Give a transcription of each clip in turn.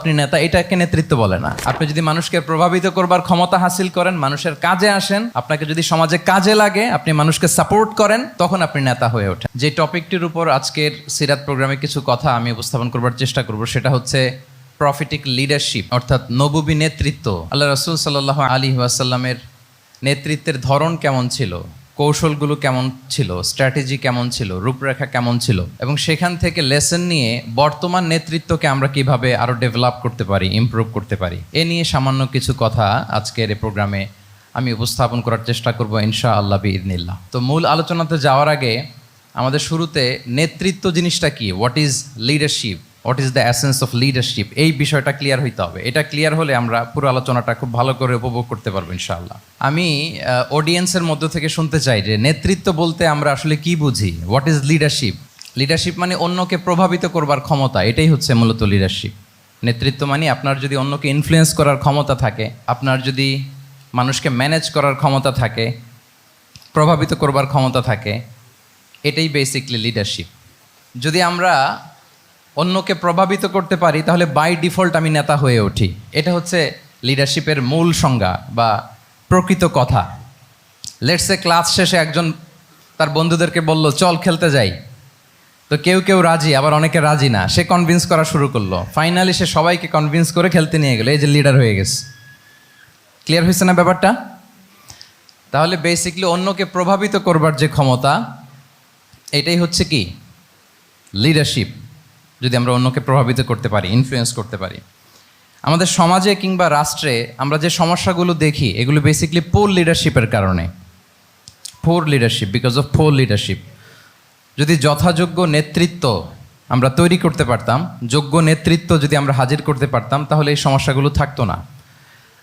আপনি নেতা, এটাকে নেতৃত্ব বলে না। আপনি যদি মানুষকে প্রভাবিত করবার ক্ষমতা হাসিল করেন, মানুষের কাজে আসেন, আপনাকে যদি সমাজে কাজে লাগে, আপনি মানুষকে সাপোর্ট করেন, তখন আপনি নেতা হয়ে ওঠেন। যে টপিকটির উপর আজকের সিরাত প্রোগ্রামে কিছু কথা আমি উপস্থাপন করবার চেষ্টা করব, সেটা হচ্ছে প্রফিটিক লিডারশিপ, অর্থাৎ নবুবী নেতৃত্ব। আল্লাহ রাসূল সাল্লাল্লাহু আলাইহি ওয়াসাল্লামের নেতৃত্বের ধরন কেমন ছিল, কৌশলগুলো কেমন ছিল, স্ট্র্যাটেজি কেমন ছিল, রূপরেখা কেমন ছিল, এবং সেখান থেকে লেসন নিয়ে বর্তমান নেতৃত্বকে আমরা কিভাবে আরও ডেভেলপ করতে পারি, ইমপ্রুভ করতে পারি, এ নিয়ে সামান্য কিছু কথা আজকের এই প্রোগ্রামে আমি উপস্থাপন করার চেষ্টা করব ইনশাআল্লাহ বিইذনিল্লাহ। তো মূল আলোচনাতে যাওয়ার আগে আমাদের শুরুতে নেতৃত্ব জিনিসটা কি, what is leadership, what is the essence of leadership, এই বিষয়টা ক্লিয়ার হইতে হবে। এটা ক্লিয়ার হলে আমরা পুরো আলোচনাটা খুব ভালো করে উপভোগ করতে পারবো ইনশাআল্লাহ। আমি অডিয়েন্সের মধ্য থেকে শুনতে চাই যে নেতৃত্ব বলতে আমরা আসলে কি বুঝি, হোয়াট ইজ লিডারশিপ। লিডারশিপ মানে অন্যকে প্রভাবিত করবার ক্ষমতা, এটাই হচ্ছে মূলত লিডারশিপ। নেতৃত্ব মানে আপনার যদি অন্যকে ইনফ্লুয়েন্স করার ক্ষমতা থাকে, আপনার যদি মানুষকে ম্যানেজ করার ক্ষমতা থাকে, প্রভাবিত করবার ক্ষমতা থাকে, এটাই বেসিকলি লিডারশিপ। যদি আমরা অন্যকে প্রভাবিত করতে পারি তাহলে বাই ডিফল্ট আমি নেতা হয়ে উঠি। এটা হচ্ছে লিডারশিপের মূল সংজ্ঞা বা প্রকৃত কথা। লেটসে ক্লাস শেষে একজন তার বন্ধুদেরকে বলল চল খেলতে যাই, তো কেউ কেউ রাজি, আবার অনেকে রাজি না। সে কনভিন্স করা শুরু করলো, ফাইনালি সে সবাইকে কনভিন্স করে খেলতে নিয়ে গেল, এই যে লিডার হয়ে গেছে। ক্লিয়ার হয়েছে না ব্যাপারটা? তাহলে বেসিকলি অন্যকে প্রভাবিত করবার যে ক্ষমতা, এটাই হচ্ছে কি লিডারশিপ। যদি আমরা অন্যকে প্রভাবিত করতে পারি, ইনফ্লুয়েন্স করতে পারি। আমাদের সমাজে কিংবা রাষ্ট্রে আমরা যে সমস্যাগুলো দেখি, এগুলো বেসিকলি পোর লিডারশিপের কারণে। Poor leadership, because of poor leadership. যদি যথাযোগ্য নেতৃত্ব আমরা তৈরি করতে পারতাম, যোগ্য নেতৃত্ব যদি আমরা হাজির করতে পারতাম, তাহলে এই সমস্যাগুলো থাকতো না।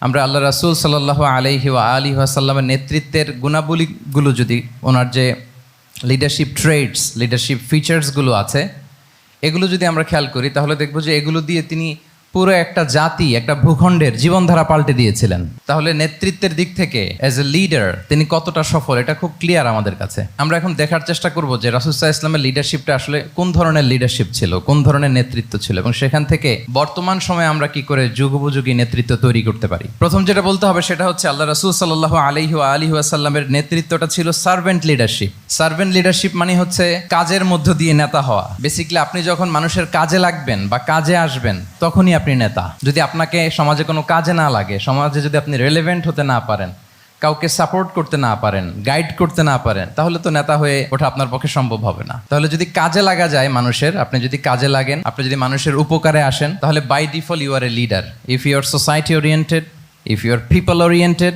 আমরা আল্লাহ রাসূল সাল্লাল্লাহু আলাইহি ওয়াসাল্লামের নেতৃত্বের গুণাবলীগুলো, যদি ওনার যে লিডারশিপ ট্রেডস, লিডারশিপ ফিচার্সগুলো আছে, এগুলো যদি আমরা খেয়াল করি, তাহলে দেখব যে এগুলো দিয়ে তিনি পুরো একটা জাতি, একটা ভূখণ্ডের জীবনধারা পাল্টে দিয়েছিলেন। তাহলে নেতৃত্বের দিক থেকে অ্যাজ এ লিডার তিনি কতটা সফল, এটা খুব ক্লিয়ার আমাদের কাছে। আমরা এখন দেখার চেষ্টা করব যে রাসূল সাল্লাল্লাহু আলাইহি ওয়াসাল্লামের লিডারশিপটা আসলে কোন ধরনের লিডারশিপ ছিল, কোন ধরনের নেতৃত্ব ছিল, এবং সেখান থেকে বর্তমান সময়ে আমরা কি করে যুগোপযোগী নেতৃত্ব তৈরি করতে পারি। প্রথম যেটা বলতে হবে সেটা হচ্ছে আল্লাহ রাসূল সাল্লাল্লাহু আলাইহি ওয়াসাল্লামের নেতৃত্বটা ছিল সার্ভেন্ট লিডারশিপ। সার্ভেন্ট লিডারশিপ মানে হচ্ছে কাজের মধ্য দিয়ে নেতা হওয়া। বেসিক্যালি আপনি যখন মানুষের কাজে লাগবেন বা কাজে আসবেন, তখনই আপনি নেতা। যদি আপনাকে সমাজে কোনো কাজে না লাগে, সমাজে যদি আপনি রেলেভেন্ট হতে না পারেন, কাউকে সাপোর্ট করতে না পারেন, গাইড করতে না পারেন, তাহলে তো নেতা হয়ে ওঠা আপনার পক্ষে সম্ভব হবে না। তাহলে যদি কাজে লাগা যায় মানুষের, আপনি যদি কাজে লাগেন, আপনি যদি মানুষের উপকারে আসেন, তাহলে by default you are a leader. If you are society oriented, if you are people oriented,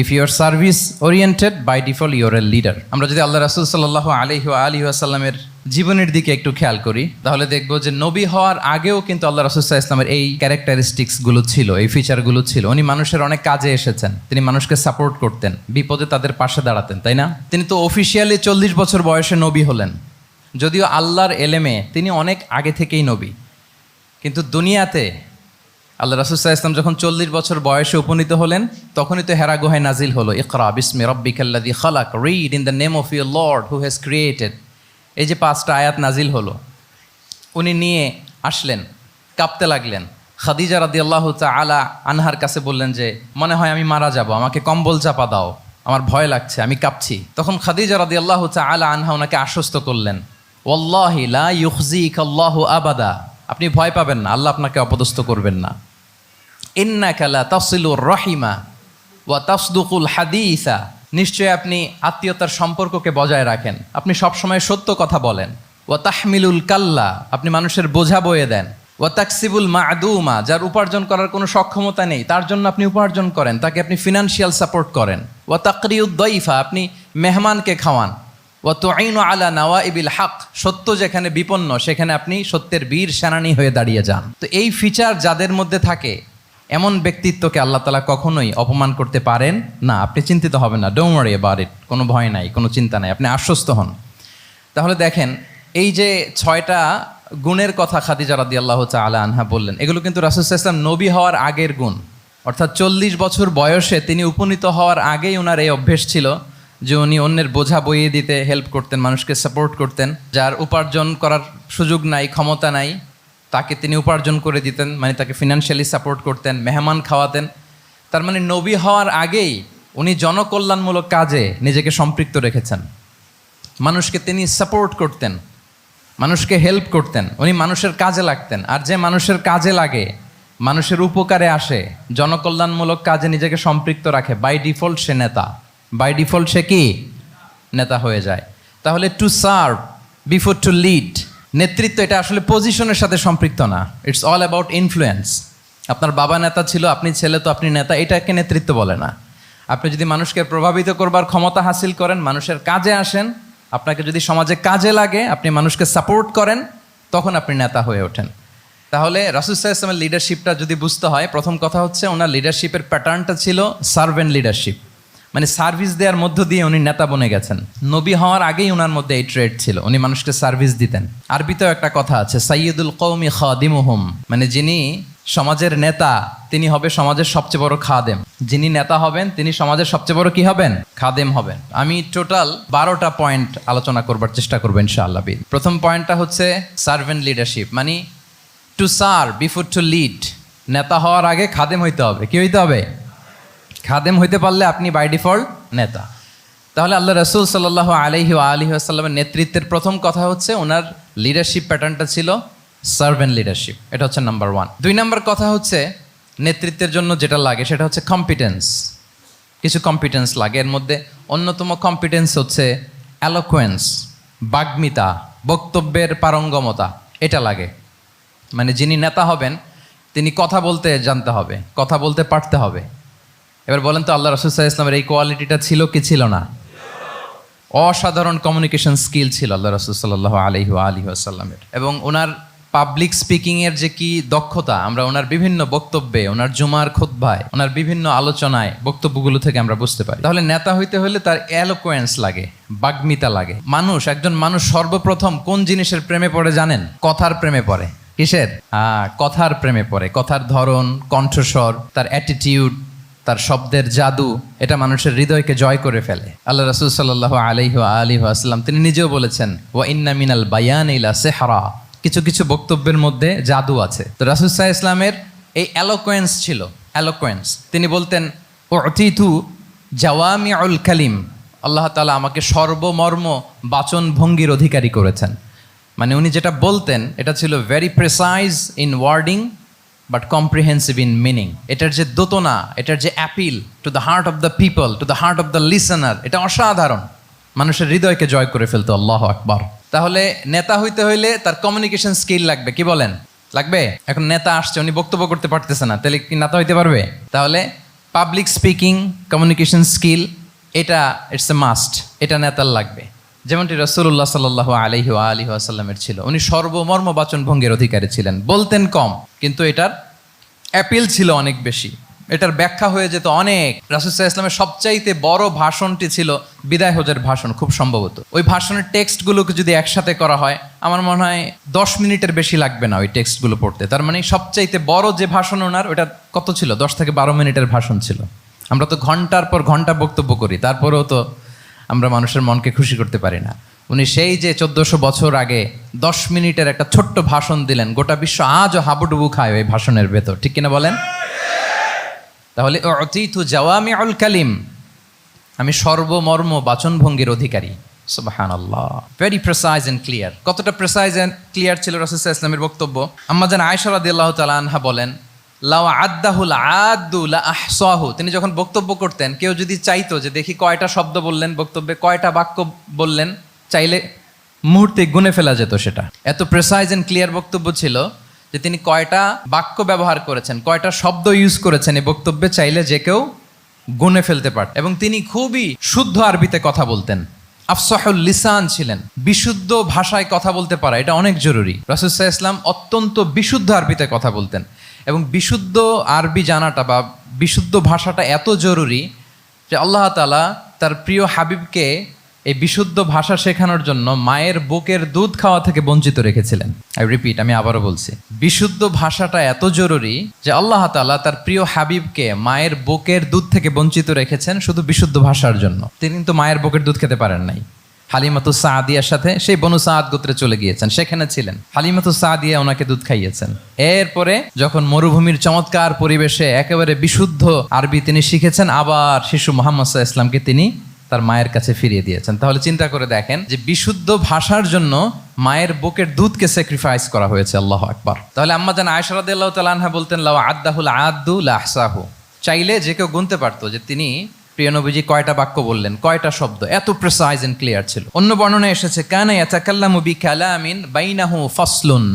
if you are service oriented, by default you are a leader. আমরা যদি আল্লাহ রাসূল সাল্লাল্লাহু আলাইহি ওয়াসাল্লামের জীবনের দিকে একটু খেয়াল করি, তাহলে দেখব যে নবী হওয়ার আগেও কিন্তু আল্লাহ রাসূল সাল্লাল্লাহু আলাইহি ওয়াসাল্লামের এই ক্যারেক্টারিস্টিক্সগুলো ছিল, এই ফিচারগুলো ছিল। উনি মানুষের অনেক কাজে এসেছেন, তিনি মানুষকে সাপোর্ট করতেন, বিপদে তাদের পাশে দাঁড়াতেন, তাই না? তিনি তো অফিসিয়ালি 40 বছর বয়সে নবী হলেন, যদিও আল্লাহর এলেমে তিনি অনেক আগে থেকেই নবী। কিন্তু দুনিয়াতে আল্লাহ রাসূল সাল্লাল্লাহু আলাইহি ওয়াসাল্লাম যখন 40 বছর বয়সে উপনীত হলেন, তখনই তো হেরা গুহায় নাজিল হলো, ইকরা বিসমি রাব্বিকাল্লাযী খালাক, read in the name of your lord who has created. এই যে 5টা আয়াত নাজিল হলো, উনি নিয়ে আসলেন, কাঁপতে লাগলেন। খাদিজা রাদিয়াল্লাহু তাআলা আনহার কাছে বললেন যে মনে হয় আমি মারা যাব, আমাকে কম্বল চাপা দাও, আমার ভয় লাগছে, আমি কাঁপছি। তখন খাদিজা রাদিয়াল্লাহু তাআলা আনহা ওনাকে আশ্বস্ত করলেন, ওয়াল্লাহি লা ইউখজিকাল্লাহু আবাদা, আপনি ভয় পাবেন না, আল্লাহ আপনাকে অপদস্থ করবেন না। ইন্নাকা লা তাসিলুর রাহিমা ওয়া তাসদুকুল হাদিসা, নিশ্চয়ই আপনি আত্মীয়তার সম্পর্ককে বজায় রাখেন, আপনি সবসময় সত্য কথা বলেন। ওয়া তাহমিলুল কাল্লা, আপনি মানুষের বোঝা বয়ে দেন। ওয়া তাকসিবুল মা'দুমা, যার উপার্জন করার কোনো সক্ষমতা নেই তার জন্য আপনি উপার্জন করেন, তাকে আপনি ফিনান্সিয়াল সাপোর্ট করেন। ওয়া তাকরিউদ দাইফা, আপনি মেহমানকে খাওয়ান। ওয়া তুঈনু আলা নাওয়াইবিল হক, সত্য যেখানে বিপন্ন সেখানে আপনি সত্যের বীর সেনানী হয়ে দাঁড়িয়ে যান। তো এই ফিচার যাদের মধ্যে থাকে, এমন ব্যক্তিত্বকে আল্লাহ তাআলা কখনোই অপমান করতে পারেন না। আপনি চিন্তিত হবেন না, ডোন্ট ওয়ারি অ্যাবাউট ইট, কোনো ভয় নাই, কোনো চিন্তা নাই, আপনি আশ্বস্ত হন। তাহলে দেখেন, এই যে 6টা গুণের কথা খাদিজা রাদিয়াল্লাহু তাআলা আনহা বললেন, এগুলো কিন্তু রাসূল সাল্লাল্লাহু আলাইহি ওয়াসাল্লাম নবী হওয়ার আগের গুণ। অর্থাৎ 40 বছর বয়সে তিনি উপনীত হওয়ার আগেই ওনার এই অভ্যেস ছিল যে উনি অন্যের বোঝা বইয়ে দিতে হেল্প করতেন, মানুষকে সাপোর্ট করতেন। যার উপার্জন করার সুযোগ নাই, ক্ষমতা নাই, তাকে তিনি উপার্জন করে দিতেন, মানে তাকে ফিনান্সিয়ালি সাপোর্ট করতেন, মেহমান খাওয়াতেন। তার মানে নবী হওয়ার আগেই উনি জনকল্যাণমূলক কাজে নিজেকে সম্পৃক্ত রেখেছেন। মানুষকে তিনি সাপোর্ট করতেন, মানুষকে হেল্প করতেন, উনি মানুষের কাজে লাগতেন। আর যে মানুষের কাজে লাগে, মানুষের উপকারে আসে, জনকল্যাণমূলক কাজে নিজেকে সম্পৃক্ত রাখে, বাই ডিফল্ট সে নেতা। বাই ডিফল্ট সে কি নেতা হয়ে যায়। তাহলে to serve before to lead, নেতৃত্ব এটা আসলে পজিশনের সাথে সম্পৃক্ত না, ইটস অল অ্যাবাউট ইনফ্লুয়েন্স। আপনার বাবা নেতা ছিল, আপনি ছেলে, তো আপনি নেতা, এটাকে নেতৃত্ব বলে না। আপনি যদি মানুষকে প্রভাবিত করবার ক্ষমতা হাসিল করেন, মানুষের কাজে আসেন, আপনাকে যদি সমাজে কাজে লাগে, আপনি মানুষকে সাপোর্ট করেন, তখন আপনি নেতা হয়ে ওঠেন। তাহলে রাসূল সাল্লাল্লাহু আলাইহি ওয়াসাল্লামের লিডারশিপটা যদি বুঝতে হয়, প্রথম কথা হচ্ছে ওনার লিডারশিপের প্যাটার্নটা ছিল সার্ভেন্ট লিডারশিপ, মানে সার্ভিস দেওয়ার মধ্য দিয়ে উনি নেতা বনে গেছেন। নবী হওয়ার আগেই ওনার মধ্যে এই ট্রেড ছিল, উনি মানুষকে সার্ভিস দিতেন। আরবিতেও একটা কথা আছে, সাইয়্যিদুল কওমি খাদিমুহুম, মানে যিনি সমাজের নেতা তিনি হবে সমাজের সবচেয়ে বড় খাদেম। যিনি নেতা হবেন তিনি সমাজের সবচেয়ে বড় কি হবেন? খাদেম হবেন। আমি টোটাল 12টা পয়েন্ট আলোচনা করবার চেষ্টা করবো ইনশাআল্লাহ। প্রথম পয়েন্টটা হচ্ছে সার্ভেন্ট লিডারশিপ, মানে to serve before to lead. নেতা হওয়ার আগে খাদেম হইতে হবে। কি হইতে হবে? খাদেম হইতে পারলে আপনি বাই ডিফল্ট নেতা। তাহলে আল্লাহ রাসূল সাল্লাল্লাহু আলাইহি ওয়া আলিহি ওয়াসাল্লামের নেতৃত্বের প্রথম কথা হচ্ছে ওনার লিডারশিপ প্যাটার্নটা ছিল সার্ভেন্ট লিডারশিপ। এটা হচ্ছে নাম্বার 1। 2 নাম্বার কথা হচ্ছে নেতৃত্বের জন্য যেটা লাগে সেটা হচ্ছে কম্পিটেন্স। কিছু কম্পিটেন্স লাগে, এর মধ্যে অন্যতম কম্পিটেন্স হচ্ছে অ্যালোকুয়েন্স, বাগ্মিতা, বক্তব্যের পারঙ্গমতা, এটা লাগে। মানে যিনি নেতা হবেন তিনি কথা বলতে জানতে হবে, কথা বলতে পারতে হবে। এবার বলেন তো, আল্লাহ রাসূল সাল্লাল্লাহু আলাইহি ওয়াসাল্লামের এই কোয়ালিটিটা ছিল কি ছিল না? অসাধারণ কমিউনিকেশন স্কিল ছিল আল্লাহ রাসূল সাল্লাল্লাহু আলাইহি ওয়া আলিহি ওয়াসাল্লামের। এবং ওনার পাবলিক স্পিকিংয়ের যে কি দক্ষতা, আমরা ওনার বিভিন্ন বক্তব্যে, ওনার জুমার খুতবায়, ওনার বিভিন্ন আলোচনায়, বক্তব্যগুলো থেকে আমরা বুঝতে পারি। তাহলে নেতা হইতে হলে তার এলোকোয়েন্স লাগে, বাগ্মিতা লাগে। একজন মানুষ সর্বপ্রথম কোন জিনিসের প্রেমে পড়ে জানেন? কথার প্রেমে পড়ে। কিসের? কথার প্রেমে পড়ে। কথার ধরন, কণ্ঠস্বর, তার অ্যাটিটিউড, তার শব্দের জাদু, এটা মানুষের হৃদয়কে জয় করে ফেলে। আল্লাহ রাসূল সাল্লাল্লাহু আলাইহি ওয়া আলিহি ওয়াসাল্লাম তিনি নিজেও বলেছেন, ওয়া ইন্না মিনাল বায়ানি লা সিহরা, কিছু কিছু বক্তব্যের মধ্যে জাদু আছে। তো রাসূল সাল্লাল্লাহু আলাইহি ইসলামের এই অ্যালোকোয়েন্স ছিল, অ্যালোকোয়েন্স। তিনি বলতেন, উতিতু জাওয়ামিউল কালিম, আল্লাহ তাআলা আমাকে সর্বমর্ম বাচন ভঙ্গির অধিকারী করেছেন। মানে উনি যেটা বলতেন এটা ছিল very precise in wording but comprehensive in meaning. এটার যে দোতনা, এটার যে appeal to the heart of the people, to the heart of the listener, এটা অসাধারণ, মানুষের হৃদয়কে জয় করে ফেলতো। আল্লাহু আকবার। তাহলে নেতা হইতে হইলে তার কমিউনিকেশন স্কিল লাগবে। কি বলেন? লাগবে। এখন নেতা আসছে, উনি বক্তব্য করতে পারতেছে না, তাহলে কি নেতা হইতে পারবে? তাহলে পাবলিক স্পিকিং, কমিউনিকেশন স্কিল, এটা ইটস এ মাস্ট, এটা নেতার লাগবে। যেমনটি রাসূলুল্লাহ সাল্লাল্লাহু আলাইহি ওয়া আলিহি ওয়াসাল্লামের ছিল। উনি সর্বমর্ম বাচন ভঙ্গির অধিকারী ছিলেন। বলতেন কম, কিন্তু এটার অ্যাপিল ছিল অনেক বেশি, এটার ব্যাখ্যা হয়ে যেত অনেক। রাসূল সাল্লাল্লাহু আলাইহি ওয়াসাল্লামের সবচাইতে বড় ভাষণটি ছিল বিদায় হজের ভাষণ, খুব সম্ভবত। ওই ভাষণের টেক্সটগুলোকে যদি একসাথে করা হয়, আমার মনে হয় 10 মিনিটের বেশি লাগবে না ওই টেক্সটগুলো পড়তে। তার মানে সবচাইতে বড় যে ভাষণ ওনার, ওটা কত ছিল? 10 থেকে 12 মিনিটের ভাষণ ছিল। আমরা তো ঘন্টার পর ঘন্টা বক্তব্য করি, তারপরেও তো আমরা মানুষের মনকে খুশি করতে পারি না। উনি সেই যে 1400 বছর আগে 10 মিনিটের একটা ছোট্ট ভাষণ দিলেন, গোটা বিশ্ব আজও হাবুডুবু খায় ওই ভাষণের ভেতর। ঠিক কিনা বলেন? তাহলে উতিতু জাওয়ামিউল কালিম, আমি সর্বমর্ম বাচনভঙ্গির অধিকারী। সুবহানাল্লাহ, ভেরি প্রেসাইজ এন্ড ক্লিয়ার। কতটা প্রেসাইজ এন্ড ক্লিয়ার ছিল রাসূল সাল্লাল্লাহু আলাইহি ওয়াসাল্লামের বক্তব্য? আম্মা জান আয়েশা রাদিয়াল্লাহু তাআলা আনহা বলেন, লাউ আদ্দাহুল আদ্দু লা আহসাহু, তিনি যখন বক্তব্য করতেন, কেউ যদি চাইতো যে দেখি কয়টা শব্দ বললেন বক্তব্যে, কয়টা বাক্য বললেন, চাইলে মুহূর্তে গুনে ফেলা যেত সেটা। এত প্রেসাইজ এন্ড ক্লিয়ার বক্তব্য ছিল যে তিনি কয়টা বাক্য ব্যবহার করেছেন, কয়টা শব্দ ইউজ করেছেন এই বক্তব্যে, চাইলে যে কেউ গুনে ফেলতে পারত। এবং তিনি খুবই শুদ্ধ আরবিতে কথা বলতেন, আফসাহুল লিসান ছিলেন। বিশুদ্ধ ভাষায় কথা বলতে পারা এটা অনেক জরুরি। রাসূল সাল্লাল্লাহু আলাইহি ওয়াসাল্লাম অত্যন্ত বিশুদ্ধ আরবিতে কথা বলতেন। এবং বিশুদ্ধ আরবি জানাটা বা বিশুদ্ধ ভাষাটা এত জরুরি যে আল্লাহ তাআলা তার প্রিয় হাবিবকে এই বিশুদ্ধ ভাষা শেখানোর জন্য মায়ের বুকের দুধ খাওয়া থেকে বঞ্চিত রেখেছিলেন। আমি আবারও বলছি, বিশুদ্ধ ভাষাটা এত জরুরি যে আল্লাহ তাআলা তার প্রিয় হাবিবকে মায়ের বুকের দুধ থেকে বঞ্চিত রেখেছেন শুধু বিশুদ্ধ ভাষার জন্য। তিনি কিন্তু মায়ের বুকের দুধ খেতে পারেন নাই, হালিমাতু সাদিয়ার সাথে সেই বনু সাদ গোত্রে চলে গিয়েছেন, সেখানে ছিলেন। হালিমাতু সাদিয়া ওনাকে দুধ খাইয়েছেন। এরপরে যখন মরুভূমির চমৎকার পরিবেশে একেবারে বিশুদ্ধ আরবি তিনি শিখেছেন, আবার শিশু মুহাম্মদ সাল্লাল্লাহু আলাইহি ওয়াসাল্লামকে তিনি তার মায়ের কাছে ফিরিয়ে দিয়েছেন। তাহলে চিন্তা করে দেখেন যে বিশুদ্ধ ভাষার জন্য মায়ের বুকের দুধকে স্যাক্রিফাইস করা হয়েছে। আল্লাহু আকবার। তাহলে আম্মা জান আয়েশা রাদিয়াল্লাহু তাআলা আনহা বলতেন, লাউ আদ্দাহুল আদ্দু লা আহসাহু, চাইলে যে কেউ গুনতে পারতো যে তিনি প্রিয় নবীজি কয়টা বাক্য বললেন, কয়টা শব্দ, এত প্রিসাইজ এন্ড ক্লিয়ার ছিল। অন্য বর্ণনায় এসেছে কানা ইয়াতাকাল্লামু বিকালামিন বাইনাহু ফাসলুন,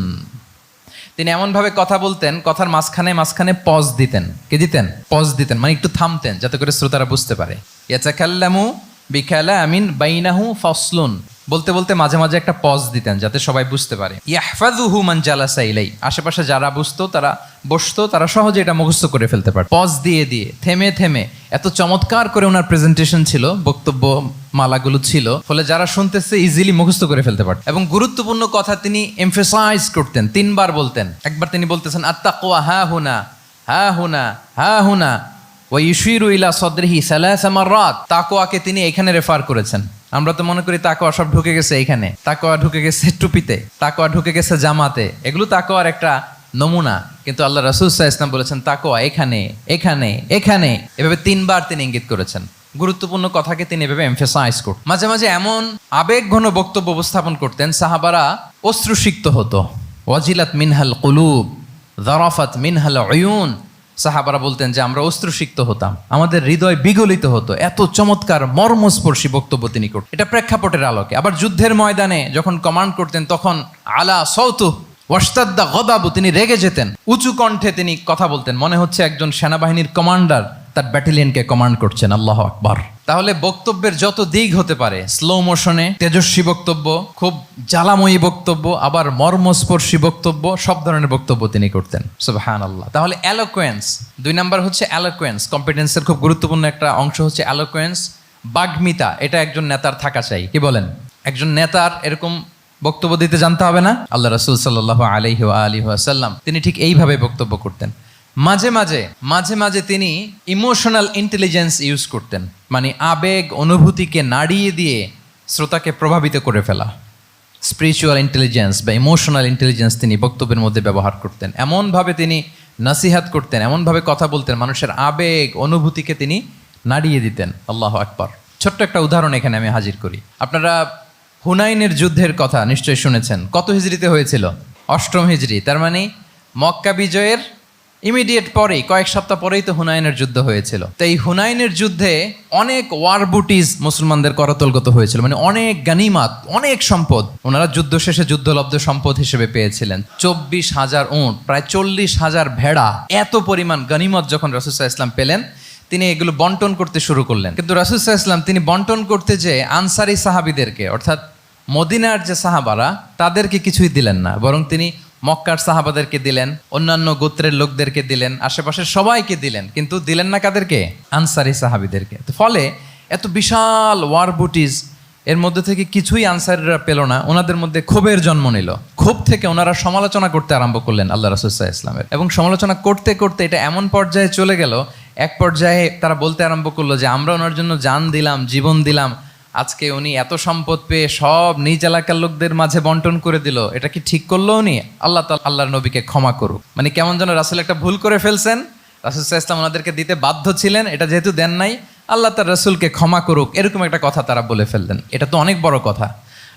তিনি এমনভাবে কথা বলতেন, কথার মাঝখানে মাঝখানে পজ দিতেন। কি দিতেন? পজ দিতেন, মানে একটু থামতেন যাতে করে শ্রোতারা বুঝতে পারে। ইয়াতাকাল্লামু বিকালামিন বাইনাহু ফাসলুন, বলতে বলতে মাঝে মাঝে একটা পজ দিতেন যাতে সবাই বুঝতে পারে। ইয়াহফাযুহু মান জালাসা ইলাই, আশেপাশে যারা বসতো তারা সহজে এটা মুখস্থ করে ফেলতে পারে। পজ দিয়ে দিয়ে থেমে থেমে এত চমৎকার করে ওনার প্রেজেন্টেশন ছিল, বক্তব্য মালাগুলো ছিল, ফলে যারা শুনতেছে ইজিলি মুখস্থ করে ফেলতে পারত। এবং গুরুত্বপূর্ণ কথা তিনি এমফেসাইজ করতেন, 3 বার বলতেন। একবার তিনি বলতেছেন আত্তাকওয়া হা হুনা হা হুনা হা হুনা ওয়া ইউশিরু ইলা সাদরিহি সালাসা মাররাত, তাকওয়াকে তিনি এখানে রেফার করেছেন। আমরা তো মনে করি তাকওয়া সব ঢুকে গেছে এইখানে, তাকওয়া ঢুকে গেছে টুপিতে, তাকওয়া ঢুকে গেছে জামাতে, এগুলো তাকওয়ার একটা নমুনা। কিন্তু আল্লাহ রাসূল সাল্লাল্লাহু আলাইহি ওয়াসাল্লাম বলেছেন তাকওয়া এখানে এখানে এখানে, এভাবে 3 বার তিনি ইঙ্গিত করেছেন। গুরুত্বপূর্ণ কথাকে তিনি এভাবে এমফাসাইজ করতেন। মাঝে মাঝে এমন আবেগঘন বক্তব্য উপস্থাপন করতেন, সাহাবারা অশ্রুসিক্ত হতো। ওয়াজিলাত মিনহাল কুলুব যারাফাত মিনহাল উয়ুন, সাহাবারা বলতেন যে আমরা অশ্রুসিক্ত হতাম, আমাদের হৃদয় বিগলিত হতো, এত চমৎকার মর্মস্পর্শী বক্তব্য তিনি করতেন। এটা প্রেক্ষাপটের আলোকে। আবার যুদ্ধের ময়দানে যখন কমান্ড করতেন তখন আলা সাউতু ওয়াশতাদ্দা গদাবু, তিনি রেগে যেতেন, উঁচু কণ্ঠে তিনি কথা বলতেন, মনে হচ্ছে একজন সেনাবাহিনীর কমান্ডার তার ব্যাটালিয়নকে কমান্ড করছেন। আল্লাহু আকবার। তাহলে বক্তব্যের যত দিক হতে পারে, স্লো মোশনে তেজস্বী বক্তব্য, খুব জ্বালাময়ী বক্তব্য, আবার মর্মস্পর্শী বক্তব্য, সব ধরনের বক্তব্য তিনি করতেন। সুবহানাল্লাহ। তাহলে এলোকোয়েন্স, 2 নাম্বার হচ্ছে এলোকোয়েন্স। কম্পিটেন্সের খুব গুরুত্বপূর্ণ একটা অংশ হচ্ছে এলোকোয়েন্স, বাগ্মিতা। এটা একজন নেতার থাকা চাই। কি বলেন? একজন নেতার এরকম বক্তব্য দিতে জানতে হবে না? আল্লাহ রাসূল সাল্লাল্লাহু আলাইহি ওয়া আলিহি ওয়াসাল্লাম তিনি ঠিক এইভাবে বক্তব্য করতেন। মাঝে মাঝে তিনি ইমোশনাল ইন্টেলিজেন্স ইউজ করতেন, মানে আবেগ অনুভূতিকে নাড়িয়ে দিয়ে শ্রোতাকে প্রভাবিত করে ফেলা। স্পিরিচুয়াল ইন্টেলিজেন্স বা ইমোশনাল ইন্টেলিজেন্স তিনি বক্তব্যের মধ্যে ব্যবহার করতেন। এমনভাবে তিনি নাসিহাত করতেন, এমনভাবে কথা বলতেন, মানুষের আবেগ অনুভূতিকে তিনি নাড়িয়ে দিতেন। আল্লাহু আকবার। ছোট্ট একটা উদাহরণ এখানে আমি হাজির করি। আপনারা হুনাইনের যুদ্ধের কথা নিশ্চয়ই শুনেছেন। কত হিজরিতে হয়েছিল? 8ম হিজরি। তার মানে মক্কা বিজয়ের ইমিডিয়েট পরেই, কয়েক সপ্তাহ পরেই তো হুনাইনের যুদ্ধ হয়েছিল। তো এই হুনাইনের যুদ্ধে অনেক ওয়ার বুটিজ মুসলমানদের করতলগত হয়েছিল, মানে অনেক গানিমাত, অনেক সম্পদ ওনারা যুদ্ধ শেষে যুদ্ধলব্ধ সম্পদ হিসেবে পেয়েছিলেন। 24,000 উট, প্রায় 40,000 ভেড়া, এত পরিমাণ গানিমত যখন রাসূল সাল্লাল্লাহু আলাইহি ওয়াসাল্লাম পেলেন, তিনি এগুলো বন্টন করতে শুরু করলেন। কিন্তু রাসূল সাল্লাল্লাহু আলাইহি ওয়াসাল্লাম তিনি বন্টন করতে যে আনসারি সাহাবীদেরকে, অর্থাৎ মদিনার যে সাহাবারা, তাদেরকে কিছুই দিলেন না, বরং তিনি মক্কার সাহাবাদেরকে দিলেন, অন্যান্য গোত্রের লোকদেরকে দিলেন, আশেপাশের সবাইকে দিলেন, কিন্তু দিলেন না কাদেরকে? আনসারি সাহাবীদেরকে। তো ফলে এত বিশাল ওয়ার বুটিজ, এর মধ্যে থেকে কিছুই আনসারিরা পেল না। ওনাদের মধ্যে ক্ষোভের জন্ম নিল। ক্ষোভ থেকে ওনারা সমালোচনা করতে আরম্ভ করলেন আল্লাহ রাসূল সাল্লাল্লাহু আলাইহি ওয়াসাল্লামের। এবং সমালোচনা করতে করতে এটা এমন পর্যায়ে চলে গেল, এক পর্যায়ে তারা বলতে আরম্ভ করলো যে আমরা ওনার জন্য জান দিলাম, জীবন দিলাম, আজকে উনি এত সম্পদ পেয়ে সব নিজ এলাকার লোকদের মাঝে বন্টন করে দিল, এটা কি ঠিক করলো উনি? আল্লাহর নবীকে ক্ষমা করুক। মানে কেমন যেন রাসূল একটা ভুল করে ফেলছেন, রাসূল সাল্লাল্লাহু আলাইহি ওয়াসাল্লাম ওনাদেরকে দিতে বাধ্য ছিলেন, এটা যেহেতু দেন নাই, আল্লাহ তার রাসূলকে ক্ষমা করুক, এরকম একটা কথা তারা বলে ফেললেন। এটা তো অনেক বড় কথা।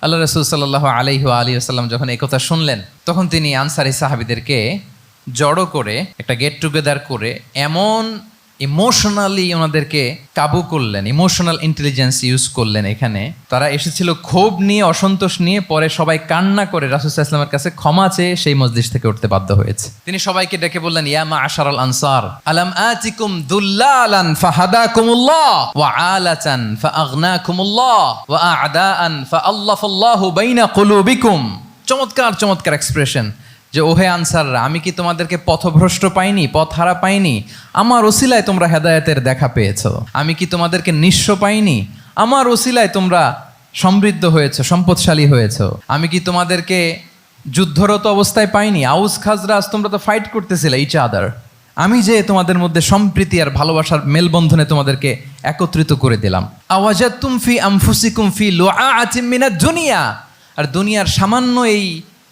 আল্লাহ রাসূল সাল্লাল্লাহু আলাইহি ওয়া আলিহি ওয়াসাল্লাম যখন এই কথা শুনলেন, তখন তিনি আনসারি সাহাবীদেরকে জড়ো করে একটা গেট টুগেদার করে এমন ইমোশনালি ওনাদেরকে কাবু করলেন, ইমোশনাল ইন্টেলিজেন্স ইউজ করলেন। এখানে তারা এসেছিল ক্ষোভ নিয়ে, অসন্তোষ নিয়ে, পরে সবাই কান্না করে রাসূল সাল্লাল্লাহু আলাইহি ওয়াসাল্লামের কাছে ক্ষমা চেয়ে সেই মজলিস থেকে উঠতে বাধ্য হয়েছে। তিনি সবাইকে ডেকে বললেন, ইয়া মা'আশারাল আনসার আলাম আতিকুম দুল্লালান ফাহাদাকুমুল্লাহ ওয়া আলাতান ফাআগনাকুমুল্লাহ ওয়া আ'দাআন ফাআল্লাফাল্লাহু বাইনা কুলুবিকুম। চমৎকার এক্সপ্রেশন যে ওহে আনসাররা, আমি কি তোমাদেরকে পথভ্রষ্ট পাইনি, পথহারা পাইনি? আমার ওসিলায় তোমরা হেদায়েতের দেখা পেয়েছো। আমি কি তোমাদেরকে নিঃস্ব পাইনি? আমার ওসিলায় তোমরা সমৃদ্ধ হয়েছো, সম্পদশালী হয়েছো। আমি কি তোমাদেরকে যুদ্ধরত অবস্থায় পাইনি? আউস খাজরাজ তোমরা তো ফাইট করতেছিলে ইচ আদার, আমি যে তোমাদের মধ্যে সম্প্রীতি আর ভালোবাসার মেলবন্ধনে তোমাদেরকে একত্রিত করে দিলাম। আওয়াজাতুম ফি আনফুসিকুম ফি লুআআতিম মিনাদ দুনিয়া, আর দুনিয়ার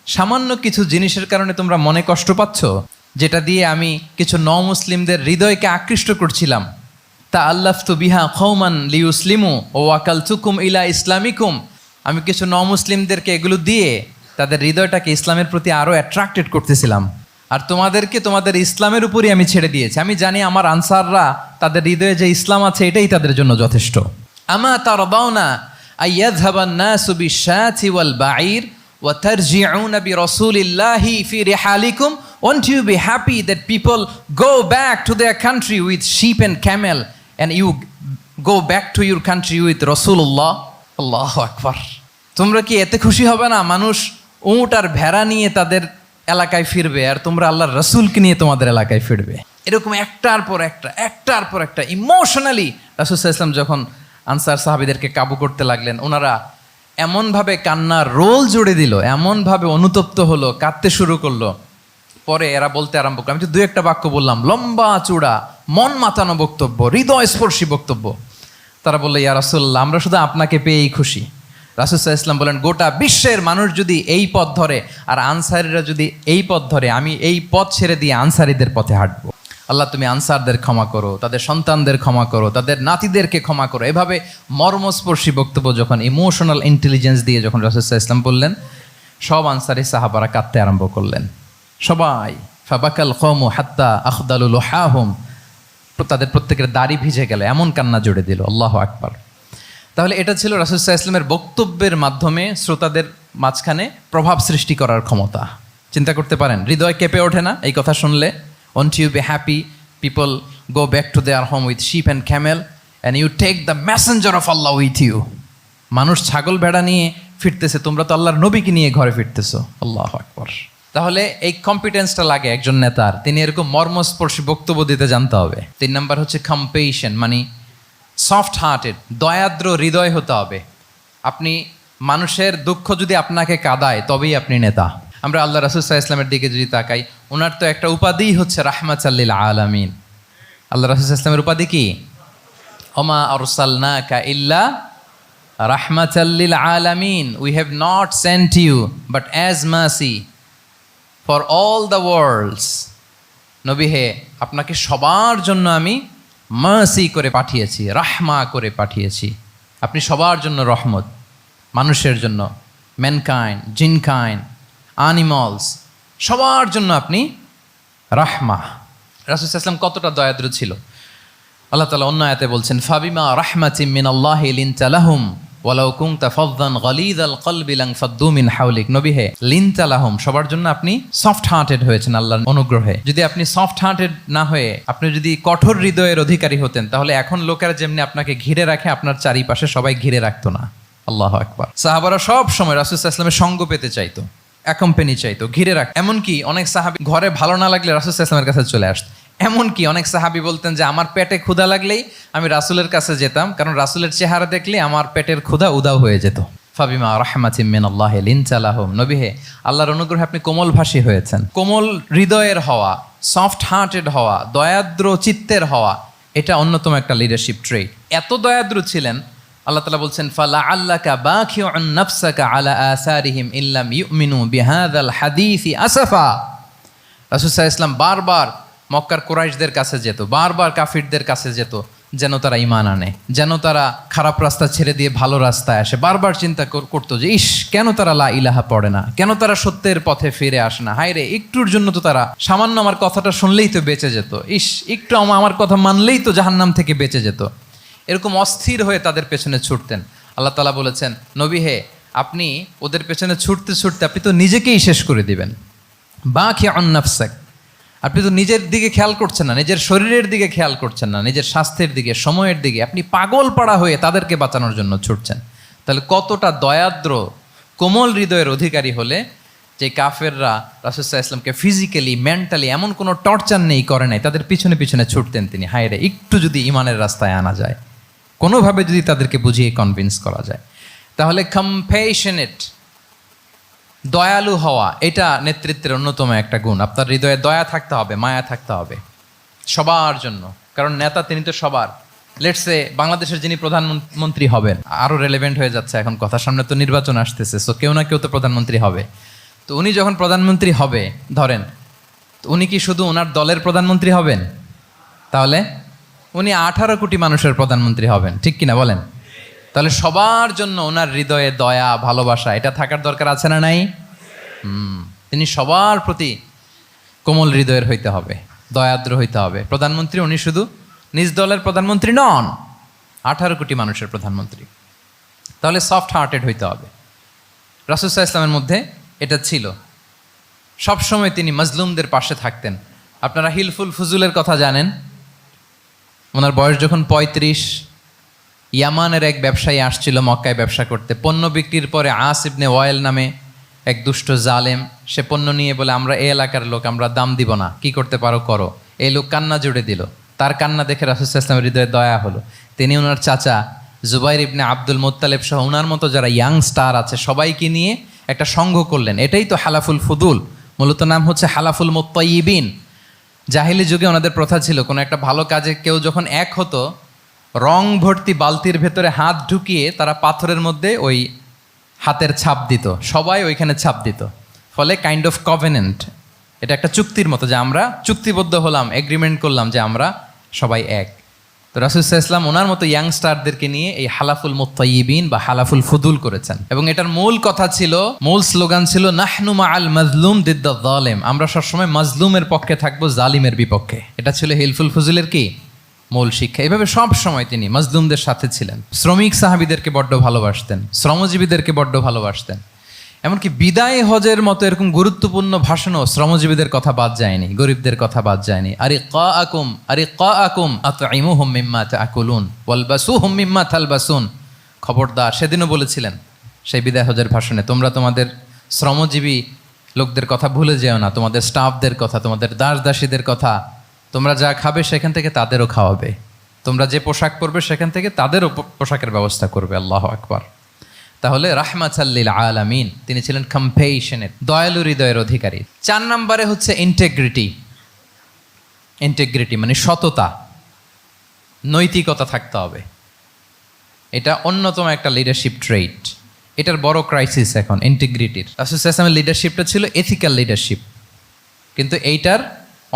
সামান্য কিছু জিনিসের কারণে তোমরা মনে কষ্ট পাচ্ছ, যেটা দিয়ে আমি কিছু মুসলিমদের হৃদয়কে আকৃষ্ট করছিলাম। তা আল্লাফতু বিহা কওমান লিউসলিমু ও ওয়াকালতুকুম ইলা ইসলামিকুম, আমি কিছু মুসলিমদেরকে এগুলো দিয়ে তাদের হৃদয়টাকে ইসলামের প্রতি আরও অ্যাট্রাক্টেড করতেছিলাম, আর তোমাদেরকে তোমাদের ইসলামের উপরই আমি ছেড়ে দিয়েছি। আমি জানি আমার আনসাররা তাদের হৃদয়ে যে ইসলাম আছে এটাই তাদের জন্য যথেষ্ট। আমা তারদাউনা আইয়াযহাবান নাসু বিশ-শাতি ওয়াল বাঈর ওয়া তারজিউনা বিরাসূলিল্লাহি ফি রিহালিকুম, won't you be happy that people go back to their country with sheep and camel and you go back to your country with Rasulullah? আল্লাহু আকবার। তোমরা কি এতে খুশি হবে না মানুষ উট আর ভেড়া নিয়ে তাদের এলাকায় ফিরবে, আর তোমরা আল্লাহর রাসূলকে নিয়ে তোমাদের এলাকায় ফিরবে? এরকম একটার পর একটা ইমোশনালি রাসূল সাল্লাল্লাহু আলাইহি ওয়াসাল্লাম যখন আনসার সাহাবীদেরকে কাবু করতে লাগলেন, ওনারা এমনভাবে কান্নার রোল জুড়ে দিল, এমনভাবে অনুতপ্ত হলো, কাঁদতে শুরু করলো। পরে এরা বলতে আরম্ভ করলো, আমি তো 2-1টা বাক্য বললাম, লম্বা চূড়া মন মাতানো বক্তব্য, হৃদয়স্পর্শী বক্তব্য। তারা বললো, ইয়া রাসূলুল্লাহ, আমরা শুধু আপনাকে পেয়েই খুশি। রাসূল সাল্লাল্লাহু আলাইহি ওয়াসাল্লাম বলেন, গোটা বিশ্বের মানুষ যদি এই পথ ধরে আর আনসারীরা যদি এই পথ ধরে, আমি এই পথ ছেড়ে দিয়ে আনসারীদের পথে হাঁটবো। আল্লাহ তুমি আনসারদের ক্ষমা করো, তাদের সন্তানদের ক্ষমা করো, তাদের নাতিদেরকে ক্ষমা করো। এভাবে মর্মস্পর্শী বক্তব্য যখন ইমোশনাল ইন্টেলিজেন্স দিয়ে যখন রাসূল সাল্লাল্লাহু আলাইহি ওয়াসাল্লাম বললেন, সব আনসারী সাহাবারা কাঁদতে আরম্ভ করলেন। সবাই ফাবাকাল কওমু হাত্তা আখদালু লুহাহুম, তাদের প্রত্যেকের দাড়ি ভিজে গেল, এমন কান্না জুড়ে দিল। আল্লাহু আকবার। তাহলে এটা ছিল রাসূল সাল্লাল্লাহু আলাইহি ওয়াসাল্লামের বক্তব্যের মাধ্যমে শ্রোতাদের মাঝখানে প্রভাব সৃষ্টি করার ক্ষমতা। চিন্তা করতে পারেন, হৃদয় কেঁপে ওঠে না এই কথা শুনলে? Won't you be happy people go back to their home with sheep and camel and you take the messenger of Allah with you? মানুষ ছাগল ভেড়া নিয়ে ফিরতেছে, তোমরা তো আল্লাহর নবীকে নিয়ে ঘরে ফিরতেছো। আল্লাহু আকবার। তাহলে এই কম্পিটেন্সটা লাগে একজন নেতার, তিনি এরকম মর্মস্পর্শী বক্তব্য দিতে জানতে হবে। 3 নাম্বার হচ্ছে কম্পেশন, মানে সফট হার্টেড, দয়াদ্র হৃদয় হতে হবে। আপনি মানুষের দুঃখ যদি আপনাকে কাঁদায় তবেই আপনি নেতা। আমরা আল্লাহ রাসূল সাল্লাল্লাহু আলাইহি ওয়াসাল্লামের দিকে যদি তাকাই, ওনার তো একটা উপাধিই হচ্ছে রাহমাতাল লিল আলামিন। আল্লাহ রাসূল সাল্লাল্লাহু আলাইহি ওয়াসাল্লামের উপাধি কি? ওমা আরসালনাকা ইল্লা রাহমাতাল লিল আলামিন, we have not sent you but as mercy for all the worlds. নবী হে, আপনাকে সবার জন্য আমি মার্সি করে পাঠিয়েছি, রাহমা করে পাঠিয়েছি। আপনি সবার জন্য রহমত, মানুষের জন্য, ম্যানকাইন্ড, জিনকাইন্ড, অ্যানিমালস, সবার জন্য আপনি রাহমা। রাসূল সাল্লাল্লাহু আলাইহি ওয়াসাল্লাম কতটা দয়াদ্র ছিল। আল্লাহ তাআলা অন্য আয়াতে বলছেন, ফাবিমা রাহমাতিম মিনাল্লাহি লিনতা লাহুম ওয়ালাউ কুনতা ফাযযান গালিযাল কলবি লানফাদ্দু মিন হাওলিক। নবী হে, লিনতা লাহুম, সবার জন্য আপনি সফট হার্টেড হয়েছেন আল্লাহর অনুগ্রহে। যদি আপনি সফট হার্টেড না হয়ে আপনি যদি কঠোর হৃদয়ের অধিকারী হতেন, তাহলে এখন লোকেরা যেমনি আপনাকে ঘিরে রাখে, আপনার চারিপাশে সবাই ঘিরে রাখতো না। আল্লাহু আকবার। সাহাবারা সব সময় রাসূল সাল্লাল্লাহু আলাইহি ওয়াসাল্লামের সঙ্গ পেতে চাইতো, অ্যাকম্পানি চাইতো, ঘিরে রাখ। এমনকি অনেক সাহাবী ঘরে ভালো না লাগলে রাসূল সাল্লাল্লাহু আলাইহি ওয়াসাল্লামের কাছে চলে আসতো। এমনকি অনেক সাহাবী বলতেন যে আমার পেটে ক্ষুধা লাগলেই আমি রাসূলের কাছে যেতাম, কারণ রাসূলের চেহারা দেখলে আমার পেটের ক্ষুধা উধাও হয়ে যেত। ফাবিমা রাহমাতিম মিনাল্লাহি লিনতা লাহুম। নবী হে, আল্লাহর অনুগ্রহে আপনি কোমলভাষী হয়েছেন। কোমল হৃদয়ের হওয়া, সফট হার্টেড হওয়া, দয়াদ্র চিত্তের হওয়া, এটা অন্যতম একটা লিডারশিপ ট্রেট। এত দয়াদ্র ছিলেন, আল্লাহ তাআলা বলছেন, ফালা আল্লাকা বাখিউন নাফসাকা আলা আসারিহিম ইল্লাম ইউমিনু বিহাযাল হাদীসি আসাফা। রাসূল সাল্লাল্লাহু আলাইহি ওয়াসাল্লাম বারবার মক্কার কুরাইশদের কাছে যেত, বারবার কাফিরদের কাছে যেত, যেন তারা ঈমান আনে, যেন তারা খারাপ রাস্তা ছেড়ে দিয়ে ভালো রাস্তায় আসে। বারবার চিন্তা করতো যে ইস, কেন তারা লা ইলাহা পড়ে না, কেন তারা সত্যের পথে ফিরে আসে না। হায় রে, একটুর জন্য তো তারা সামান্য আমার কথাটা শুনলেই তো বেঁচে যেত, ইস একটু আমার কথা মানলেই তো জাহান্নাম থেকে বেঁচে যেত। এরকম অস্থির হয়ে তাদের পেছনে ছুটতেন। আল্লাহ তাআলা বলেছেন, নবী হে, আপনি ওদের পেছনে ছুটতে ছুটতে আপনি তো নিজেকেই শেষ করে দিবেন। বাখিউন নাফসাক, আপনি তো নিজের দিকে খেয়াল করছেন না, নিজের শরীরের দিকে খেয়াল করছেন না, নিজের স্বাস্থ্যের দিকে, সময়ের দিকে, আপনি পাগল পাড়া হয়ে তাদেরকে বাঁচানোর জন্য ছুটছেন। তাহলে কতটা দয়াদ্র কোমল হৃদয়ের অধিকারী হলে যে কাফেররা রাসূল সাল্লাল্লাহু আলাইহি ওয়াসাল্লামকে ফিজিক্যালি, মেন্টালি এমন কোনো টর্চার নেই, করে নাই, তাদের পিছনে পিছনে ছুটতেন তিনি। হায় রে, একটু যদি ইমানের রাস্তায় আনা যায়, কোনোভাবে যদি তাদেরকে বুঝিয়ে কনভিন্স করা যায়। তাহলে কম্প্যাশনেট, দয়ালু হওয়া, এটা নেতৃত্বের অন্যতম একটা গুণ। আপনার হৃদয়ে দয়া থাকতে হবে, মায়া থাকতে হবে। সবার জন্য, কারণ নেতা তিনি তো সবার। লেটসে বাংলাদেশের যিনি প্রধানমন্ত্রী হবেন, আরও রেলেভেন্ট হয়ে যাচ্ছে এখন কথা, সামনে তো নির্বাচন আসতেছে, সো কেউ না কেউ তো প্রধানমন্ত্রী হবে। তো উনি যখন প্রধানমন্ত্রী হবে ধরেন, তো উনি কি শুধু ওনার দলের প্রধানমন্ত্রী হবেন? তাহলে উনি 18 কোটি মানুষের প্রধানমন্ত্রী হবেন, ঠিক কিনা বলেন? তাহলে সবার জন্য ওনার হৃদয়ে দয়া ভালোবাসা এটা থাকার দরকার আছে না নাই? তিনি সবার প্রতি কোমল হৃদয়ের হইতে হবে, দয়াদ্র হইতে হবে। প্রধানমন্ত্রী উনি শুধু নিজ দলের প্রধানমন্ত্রী নন, 18 কোটি মানুষের প্রধানমন্ত্রী। তাহলে সফট হার্টেড হইতে হবে। রাসূল সাল্লাল্লাহু আলাইহি ওয়াসাল্লামের মধ্যে এটা ছিল। সবসময় তিনি মাজলুমদের পাশে থাকতেন। আপনারা হিলফুল ফুজুলের কথা জানেন। ওনার বয়স যখন 35, ইয়ামানের এক ব্যবসায়ী আসছিল মক্কায় ব্যবসা করতে। পণ্য বিক্রির পরে আস ইবনে ওয়াইল নামে এক দুষ্ট জালেম, সে পণ্য নিয়ে বলে, আমরা এই এলাকার লোক, আমরা দাম দিব না, কি করতে পারো করো। এই লোক কান্না জুড়ে দিল। তার কান্না দেখে রাসূল সাল্লাল্লাহু আলাইহি ওয়াসাল্লামের হৃদয়ে দয়া হলো। তিনি ওনার চাচা জুবাইর ইবনে আব্দুল মুত্তালিব সহ ওনার মতো যারা ইয়াং স্টার আছে সবাইকে নিয়ে একটা সংঘ করলেন। এটাই তো হালাফুল ফুদুল, মূলত নাম হচ্ছে হালাফুল মুত্তাইয়িবিন। জাহিলি যুগে ওনাদের প্রথা ছিল, কোনো একটা ভালো কাজে কেউ যখন এক হতো, রং ভর্তি বালতির ভেতরে হাত ঢুকিয়ে তারা পাথরের মধ্যে ওই হাতের ছাপ দিত, সবাই ওইখানে ছাপ দিত। ফলে কাইন্ড অফ কভেনেন্ট, এটা একটা চুক্তির মতো, যে আমরা চুক্তিবদ্ধ হলাম, এগ্রিমেন্ট করলাম যে আমরা সবাই এক। তো রাসূল সাল্লাল্লাহু আলাইহি ওয়াসাল্লাম ওনার মতো ইয়াংস্টারদেরকে নিয়ে এই হালাফুল মুত্তাইয়িবিন বা হালাফুল ফুদুল করেছেন। এবং এটার মূল কথা ছিল, মূল স্লোগান ছিল, নাহনু মাআল মাজলুম দিদ্দা যালিম, আমরা সবসময় মাজলুমের পক্ষে থাকবো, জালিমের বিপক্ষে। এটা ছিল হিলফুল ফুজুলের কি মূল শিক্ষা। এভাবে সব সময় তিনি মাজলুমদের সাথে ছিলেন। শ্রমিক সাহাবীদেরকে বড্ড ভালোবাসতেন, শ্রমজীবীদেরকে বড্ড ভালোবাসতেন। এমনকি বিদায় হজের মতো এরকম গুরুত্বপূর্ণ ভাষণও শ্রমজীবীদের কথা বাদ যায়নি, গরিবদের কথা বাদ যায়নি। আরিকাআকুম আতঈমুহুম মিম্মা তাআকুলুন ওয়ালবাসুহুম মিম্মা তালবাসুন। খবরদার, সেদিনও বলেছিলেন সেই বিদায় হজের ভাষণে, তোমরা তোমাদের শ্রমজীবী লোকদের কথা ভুলে যেও না, তোমাদের স্টাফদের কথা, তোমাদের দাস দাসীদের কথা। তোমরা যা খাবে সেখান থেকে তাদেরও খাওয়াবে, তোমরা যে পোশাক পরবে সেখান থেকে তাদেরও পোশাকের ব্যবস্থা করবে। আল্লাহু আকবার। তাহলে রাহমাতাল লিল আলামিন, তিনি ছিলেন কম্পেশনেট, দয়ালু হৃদয়ের অধিকারী। 4 নম্বরে হচ্ছে ইন্টেগ্রিটি। ইন্টেগ্রিটি মানে সততা, নৈতিকতা থাকতে হবে। এটা অন্যতম একটা লিডারশিপ ট্রেইট। এটার বড় ক্রাইসিস এখন ইন্টিগ্রিটির। রাসূল সাল্লাল্লাহু আলাইহি ওয়াসাল্লামের লিডারশিপটা ছিল এথিক্যাল লিডারশিপ, কিন্তু এইটার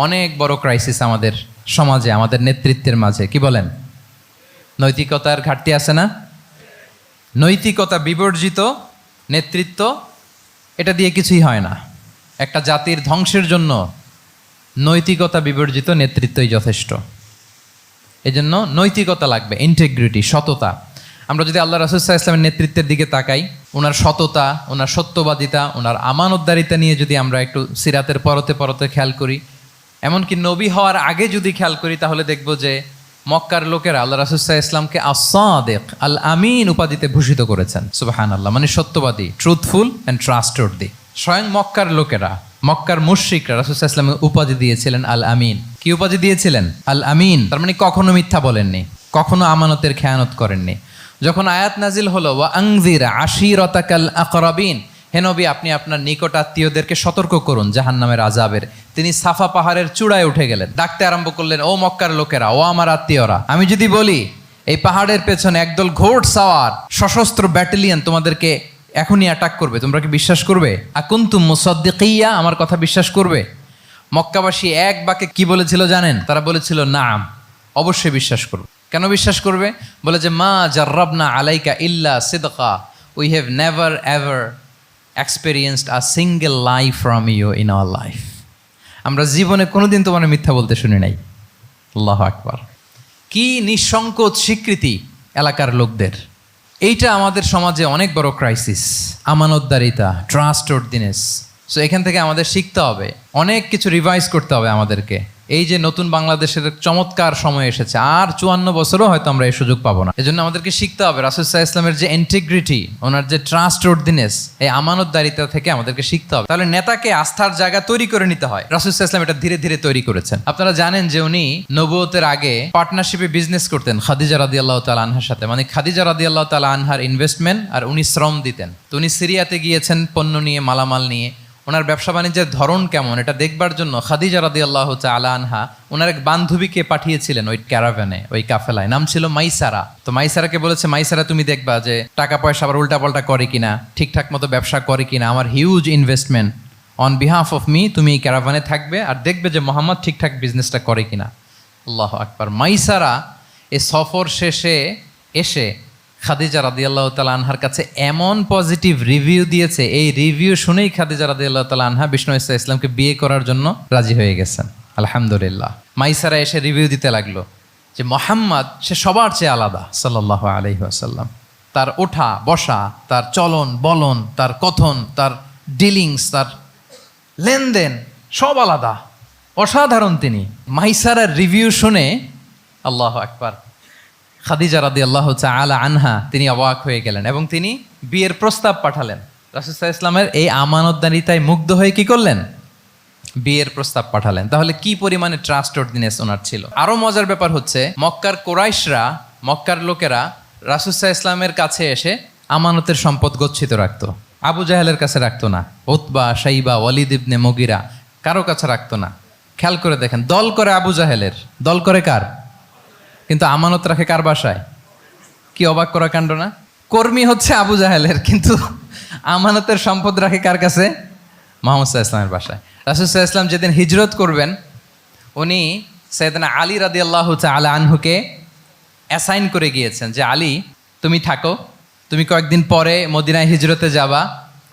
অনেক বড় ক্রাইসিস আমাদের সমাজে, আমাদের নেতৃত্বের মাঝে। কি বলেন? নৈতিকতার ঘাটতি আছে না? নৈতিকতা বিবর্জিত নেতৃত্ব, এটা দিয়ে কিছুই হয় না। একটা জাতির ধ্বংসের জন্য নৈতিকতা বিবর্জিত নেতৃত্বই যথেষ্ট। এজন্য নৈতিকতা লাগবে, ইন্টিগ্রিটি, সততা। আমরা যদি আল্লাহ রাসূল সাল্লাল্লাহু আলাইহি ওয়াসাল্লামের নেতৃত্বের দিকে তাকাই, ওনার সততা, ওনার সত্যবাদিতা, ওনার আমানতদারিতা নিয়ে যদি আমরা একটু সিরাতের পরতে পরতে খেয়াল করি, এমনকি নবী হওয়ার আগে যদি খেয়াল করি, তাহলে দেখব যে মক্কার লোকেরা আল্লাহ রাসূল সাল্লাল্লাহু আলাইহি ওয়াসাল্লামকে আস-সাদিক, আল আমিন উপাধিতে ভূষিত করেছেন। সুবহানাল্লাহ, মানে সত্যবাদী, ট্রুথফুল অ্যান্ড ট্রাস্টওয়ার্দি। স্বয়ং মক্কার লোকেরা, মক্কার মুশরিকরা রাসূল সাল্লাল্লাহু আলাইহি ওয়াসাল্লামকে উপাধি দিয়েছিলেন আল আমিন। কি উপাধি দিয়েছিলেন? আল আমিন। তার মানে কখনো মিথ্যা বলেননি, কখনো আমানতের খেয়ানত করেননি। যখন আয়াত নাজিল হলো, ওয়া আনজির আশিরাতাকাল আকরাবিন, হে নবী আপনি আপনার নিকট আত্মীয়দেরকে সতর্ক করুন জাহান্নামের আযাবের, তিনি সাফা পাহাড়ের চূড়ায় উঠে গেলেন, ডাকতে আরম্ভ করলেন, ও মক্কার লোকেরা, ও আমার আত্মীয়রা, আমি যদি বলি এই পাহাড়ের পেছনে একদল ঘোড় সাওয়ার সশস্ত্র ব্যাটালিয়ন তোমাদেরকে এখনই অ্যাটাক করবে, তোমরা কি বিশ্বাস করবে? আকুনতুম মুসাদ্দিকিয়া, আমার কথা বিশ্বাস করবে? মক্কাবাসী এক বাক্যে কি বলেছিল জানেন? তারা বলেছিল, নাম, অবশ্যই বিশ্বাস করব। কেন বিশ্বাস করবে? বলে যে মা জাররাবনা আলাইকা ইল্লা সিদকা, we have never ever experienced a single lie from you in our life. আমরা জীবনে কোনোদিন তোমার মিথ্যা বলতে শুনি নাই। আল্লাহু আকবার। কি নিঃসংকোচ স্বীকৃতি এলাকার লোকদের। এইটা আমাদের সমাজে অনেক বড় ক্রাইসিস, আমানতদারিতা, ট্রাস্টওয়ার্দিনেস। সো এখান থেকে আমাদের শিখতে হবে, অনেক কিছু রিভাইজ করতে হবে আমাদেরকে। এই যে নতুন বাংলাদেশের চমৎকার সময় এসেছে, আর 54 বছরও হয়তো আমরা এই সুযোগ পাবো না। এজন্য আমাদেরকে শিখতে হবে রাসূল সাল্লাল্লাহু আলাইহি ওয়াসাল্লামের যে ইন্টিগ্রিটি, ওনার যে ট্রাস্টওয়ার্দিনেস, এই আমানতদারিতা থেকে আমাদেরকে শিখতে হবে। তাহলে নেতাকে আস্থার জায়গা তৈরি করে নিতে হয়। রাসূল সাল্লাল্লাহু আলাইহি ওয়াসাল্লাম এটা ধীরে ধীরে তৈরি করেছেন। আপনারা জানেন যে উনি নবুয়তের আগে পার্টনারশিপে বিজনেস করতেন খাদিজা রাদিয়াল্লাহু তাআলা আনহার সাথে। মানে খাদিজা রাদিয়াল্লাহু তাআলা আনহার ইনভেস্টমেন্ট আর উনি শ্রম দিতেন। তো উনি সিরিয়াতে গিয়েছেন পণ্য নিয়ে, মালামাল নিয়ে। ওনার ব্যবসা বাণিজ্যের ধরন কেমন এটা দেখবার জন্য খাদিজা রাদিয়াল্লাহু তাআলা আনহা ওনার এক বান্ধবীকে পাঠিয়েছিলেন ওই ক্যারাভ্যানে, ওই কাফেলায়। নাম ছিল মাইসারা। তো মাইসারাকে বলেছে, মাইসারা তুমি দেখবা যে টাকা পয়সা আবার উল্টাপাল্টা করে কিনা, ঠিকঠাক মতো ব্যবসা করে কিনা, আমার huge investment on behalf of me, তুমি এই ক্যারাভানে থাকবে আর দেখবে যে মোহাম্মদ ঠিকঠাক বিজনেসটা করে কিনা। আল্লাহু আকবার। মাইসারা এই সফর শেষে এসে খাদিজা রাদিয়াল্লাহু তাআলা আনহার কাছে এমন পজিটিভ রিভিউ দিয়েছে, এই রিভিউ শুনেই খাদিজা রাদিয়াল্লাহু তাআলা আনহা বিষ্ণু ইসলামকে বিয়ে করার জন্য রাজি হয়ে গেছেন। আলহামদুলিল্লাহ। মাইসারা এসে রিভিউ দিতে লাগলো যে মোহাম্মদ সে সবার চেয়ে আলাদা সাল্লাল্লাহু আলাইহি ওয়াসাল্লাম। তার ওঠা বসা, তার চলন বলন, তার কথন, তার ডিলিংস, তার লেনদেন সব আলাদা, অসাধারণ তিনি। মাইসারার রিভিউ শুনে আল্লাহু আকবার, খাদিজা রাদিয়াল্লাহু তাআলা আনহা তিনি অবাক হয়ে গেলেন এবং তিনি বিয়ের প্রস্তাব পাঠালেন। রাসূল সাল্লাল্লাহু আলাইহি ওয়াসাল্লামের এই আমানতদারিতায় মুগ্ধ হয়ে কি করলেন? বিয়ের প্রস্তাব পাঠালেন। তাহলে কি পরিমাণে ট্রাস্টওয়ার্দিনেস ওনার ছিল। আরো মজার ব্যাপার হচ্ছে, মক্কার কুরাইশরা, মক্কার লোকেরা রাসূল সাল্লাল্লাহু আলাইহি ওয়াসাল্লামের কাছে এসে আমানতের সম্পদ গচ্ছিত রাখতো। আবু জাহেলের কাছে রাখতো না, উতবা, শাইবা, ওয়ালিদ ইবনে মুগিরা কারো কাছে রাখতো না। খেয়াল করে দেখেন, দল করে আবু জাহেলের, দল করে কার? কিন্তু আমানত রাখে কার বাসায়? কি অবাক করা কাণ্ড না? কর্মী হচ্ছে আবু জাহেলের, কিন্তু আমানতের সম্পদ রাখে কার কাছে? মুহাম্মদ সাল্লাল্লাহু আলাইহি ওয়াসাল্লামের বাসায়। রাসূল সাল্লাল্লাহু আলাইহি ওয়াসাল্লাম যেদিন হিজরত করবেন, উনি সাইয়েদনা আলী রাদিয়াল্লাহু তাআলা আনহুকে অ্যাসাইন করে গিয়েছেন যে আলী তুমি থাকো, তুমি কয়েকদিন পরে মদিনায় হিজরতে যাবা,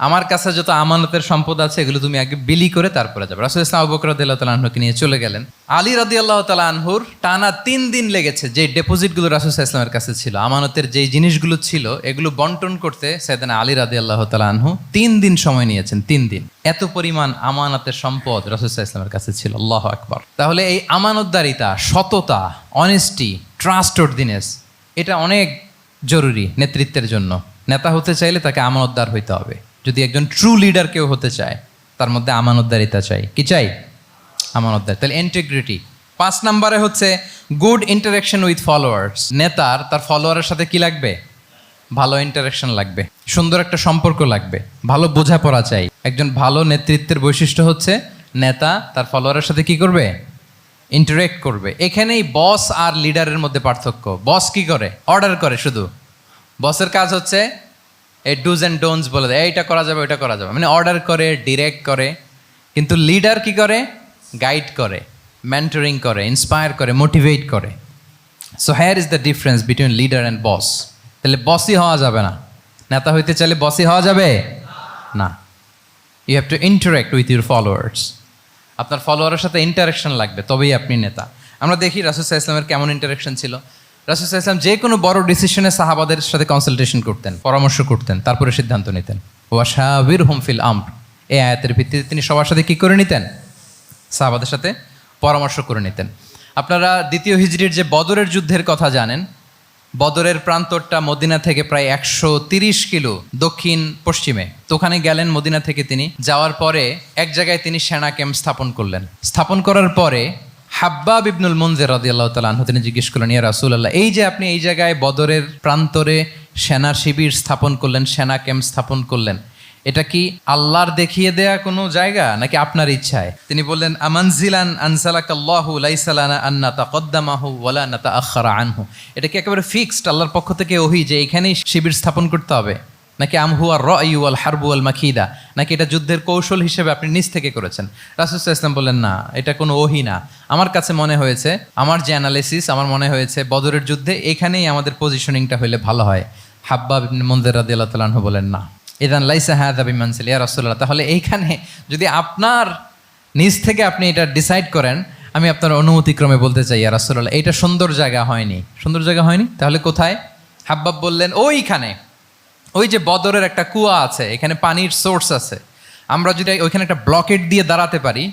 আমার কাছে যত আমানতের সম্পদ আছে এগুলো তুমি আগে বিলি করে তারপরে যাবে। রাসূল সাল্লাল্লাহু আলাইহি ওয়াসাল্লাম আবু বকর রাদিয়াল্লাহু তাআলা আনহুকে নিয়ে চলে গেলেন। আলী রাদিয়াল্লাহু তাআলা আনহুর টানা 3 দিন লেগেছে যে ডেপোজিটগুলো রাসূল সাল্লাল্লাহু আলাইহি ওয়াসাল্লামের কাছে ছিল, আমানতের যেই জিনিসগুলো ছিল এগুলো বন্টন করতে সাইয়েদনা আলী রাদিয়াল্লাহু তাআলা আনহু 3 দিন সময় নিয়েছেন। 3 দিন। এত পরিমাণ আমানতের সম্পদ রাসূল সাল্লাল্লাহু আলাইহি ওয়াসাল্লামের কাছে ছিল। আল্লাহু আকবার। তাহলে এই আমানতদারিতা, সততা, অনেস্টি, ট্রাস্টওয়ার্দিনেস এটা অনেক জরুরি নেতৃত্বের জন্য। নেতা হতে চাইলে তাকে আমানতদার হইতে হবে। যদি একজন ট্রু লিডার কেউ হতে চায়, তার মধ্যে আমানতদারিতা চাই। কি চাই? আমানতদার। তাহলে ইন্টিগ্রিটি। 5 নম্বরে হচ্ছে গুড ইন্টারাকশন উইথ ফলোয়ার্স। নেতার তার ফলোয়ারের সাথে কি লাগবে? ভালো ইন্টারাকশন লাগবে, সুন্দর একটা সম্পর্ক লাগবে, ভালো বোঝাপড়া চাই। একজন ভালো নেতৃত্বের বৈশিষ্ট্য হচ্ছে নেতা তার ফলোয়ারের সাথে কি করবে? ইন্টারেক্ট করবে। এখানেই বস আর লিডারের মধ্যে পার্থক্য। বস কি করে? অর্ডার করে শুধু। বসের কাজ হচ্ছে এই ডুজ অ্যান্ড ডোন্টস বলে দেয়, এইটা করা যাবে, ওইটা করা যাবে, মানে অর্ডার করে, ডিরেক্ট করে। কিন্তু লিডার কি করে? গাইড করে, মেন্টরিং করে, ইন্সপায়ার করে, মোটিভেট করে। So here is the difference between leader and boss. তাহলে বসই হওয়া যাবে না। নেতা হইতে চাইলে বসই হওয়া যাবে না। You have to interact with your followers. আপনার ফলোয়ারের সাথে ইন্টারাকশন লাগবে, তবেই আপনি নেতা। আমরা দেখি রাসূল সাল্লাল্লাহু আলাইহি ওয়াসাল্লামের কেমন ইন্টারাকশন ছিল। রাসূল সাল্লাল্লাহু আলাইহি ওয়াসাল্লাম যে কোনো বড় ডিসিশনে সাহাবাদের সাথে কনসালটেশন করতেন, পরামর্শ করতেন, তারপরে সিদ্ধান্ত নিতেন। ওয়াশাবিরহুম ফিল আমর, এই আয়াতের ভিত্তিতে তিনি সবার সাথে কি করে নিতেন? সাহাবাদের সাথে পরামর্শ করে নিতেন। আপনারা দ্বিতীয় হিজরির যে বদরের যুদ্ধের কথা জানেন। বদরের প্রান্তরটা মদিনা থেকে প্রায় 130 কিলো দক্ষিণ পশ্চিমে। তো ওখানে গেলেন মদিনা থেকে। তিনি যাওয়ার পরে এক জায়গায় তিনি সেনা ক্যাম্প স্থাপন করলেন। স্থাপন করার পরে হাব্বাব ইবনুল মুনজির রাদিয়াল্লাহু তাআলা আনহু তিনি জিজ্ঞেস করলেন, ইয়া রাসূলুল্লাহ, এই যে আপনি এই জায়গায় বদরের প্রান্তরে সেনা শিবির স্থাপন করলেন, সেনা ক্যাম্প স্থাপন করলেন, এটা কি আল্লাহর দেখিয়ে দেয়া কোনো জায়গা নাকি আপনার ইচ্ছায়? তিনি বললেন, আমানজিলান আনসালাকাল্লাহু লাইসা লানা আন নাতাকদ্দামাহু ওয়ালা নাতাআখারা আনহু। এটা কি একেবারে ফিক্সড আল্লাহর পক্ষ থেকে ওহী যে এখানেই শিবির স্থাপন করতে হবে, নাকি আমহুয়া রায়ু ওয়াল হারবু ওয়াল মাকিদা, নাকি এটা যুদ্ধের কৌশল হিসেবে আপনি নিজ থেকে করেছেন? রাসূল সাল্লাল্লাহু আলাইহি ওয়াসাল্লাম বললেন, না, এটা কোনো ওহী না। আমার কাছে মনে হয়েছে, আমার যে অ্যানালিসিস, আমার মনে হয়েছে বদরের যুদ্ধে এখানেই আমাদের পজিশনিংটা হইলে ভালো হয়। হাব্বাব ইবনে মুনজির রাদিয়াল্লাহু তাআলা আনহু বলেন, না, ইদান লাইসা হাযা বিমানসিল ইয়া রাসূলুল্লাহ, তাহলে এইখানে যদি আপনার নিজ থেকে আপনি এটা ডিসাইড করেন, আমি আপনার অনুমতিক্রমে বলতে চাই ইয়া রাসূলুল্লাহ, এটা সুন্দর জায়গা হয়নি। সুন্দর জায়গা হয়নি? তাহলে কোথায়? হাব্বাব বললেন, ওইখানে, ওই যে বদরের একটা কুয়া আছে, এখানে পানির সোর্স আছে। আমরা যদি ওইখানে একটা ব্লকেট দিয়ে দাঁড়াতে পারি,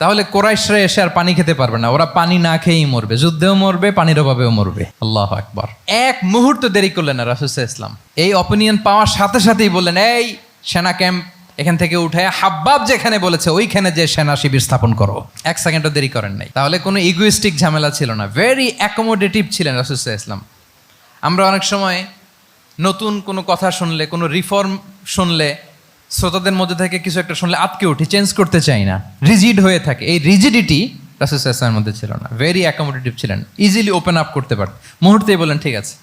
তাহলে কোরাইশরা এসে আর পানি খেতে পারবে না। ওরা পানি না খেয়েই মরবে, যুদ্ধেও মরবে, পানির অভাবেও মরবে। আল্লাহু আকবার। এক মুহূর্ত দেরি করলেন না রাসূল সাল্লাল্লাহু আলাইহি ওয়াসাল্লাম। এই অপিনিয়ন পাওয়ার সাথে সাথেই বললেন, এই সেনা ক্যাম্প এখান থেকে উঠে হাব্বাব যেখানে বলেছে ওইখানে যে সেনা শিবির স্থাপন করো। 1 সেকেন্ডও দেরি করেন নাই। তাহলে কোনো ইগোইস্টিক ঝামেলা ছিল না। ভেরি অ্যাকোমোডেটিভ ছিলেন রাসূল সাল্লাল্লাহু আলাইহি ওয়াসাল্লাম। আমরা অনেক সময় নতুন কোনো কথা শুনলে, কোনো রিফর্ম শুনলে শ্রোতাদের মধ্যে থেকে কিছু একটা শুনলে আটকে উঠি, চেঞ্জ করতে চাই না, রিজিড হয়ে থাকে। এই রিজিডিটি রাসূল সাল্লাল্লাহু আলাইহি ওয়াসাল্লামের মধ্যে ছিল না। ভেরি অ্যাকোমোডেটিভ ছিলেন, ইজিলি ওপেন আপ করতে পারতেন। মুহূর্তেই বলেন ঠিক আছে,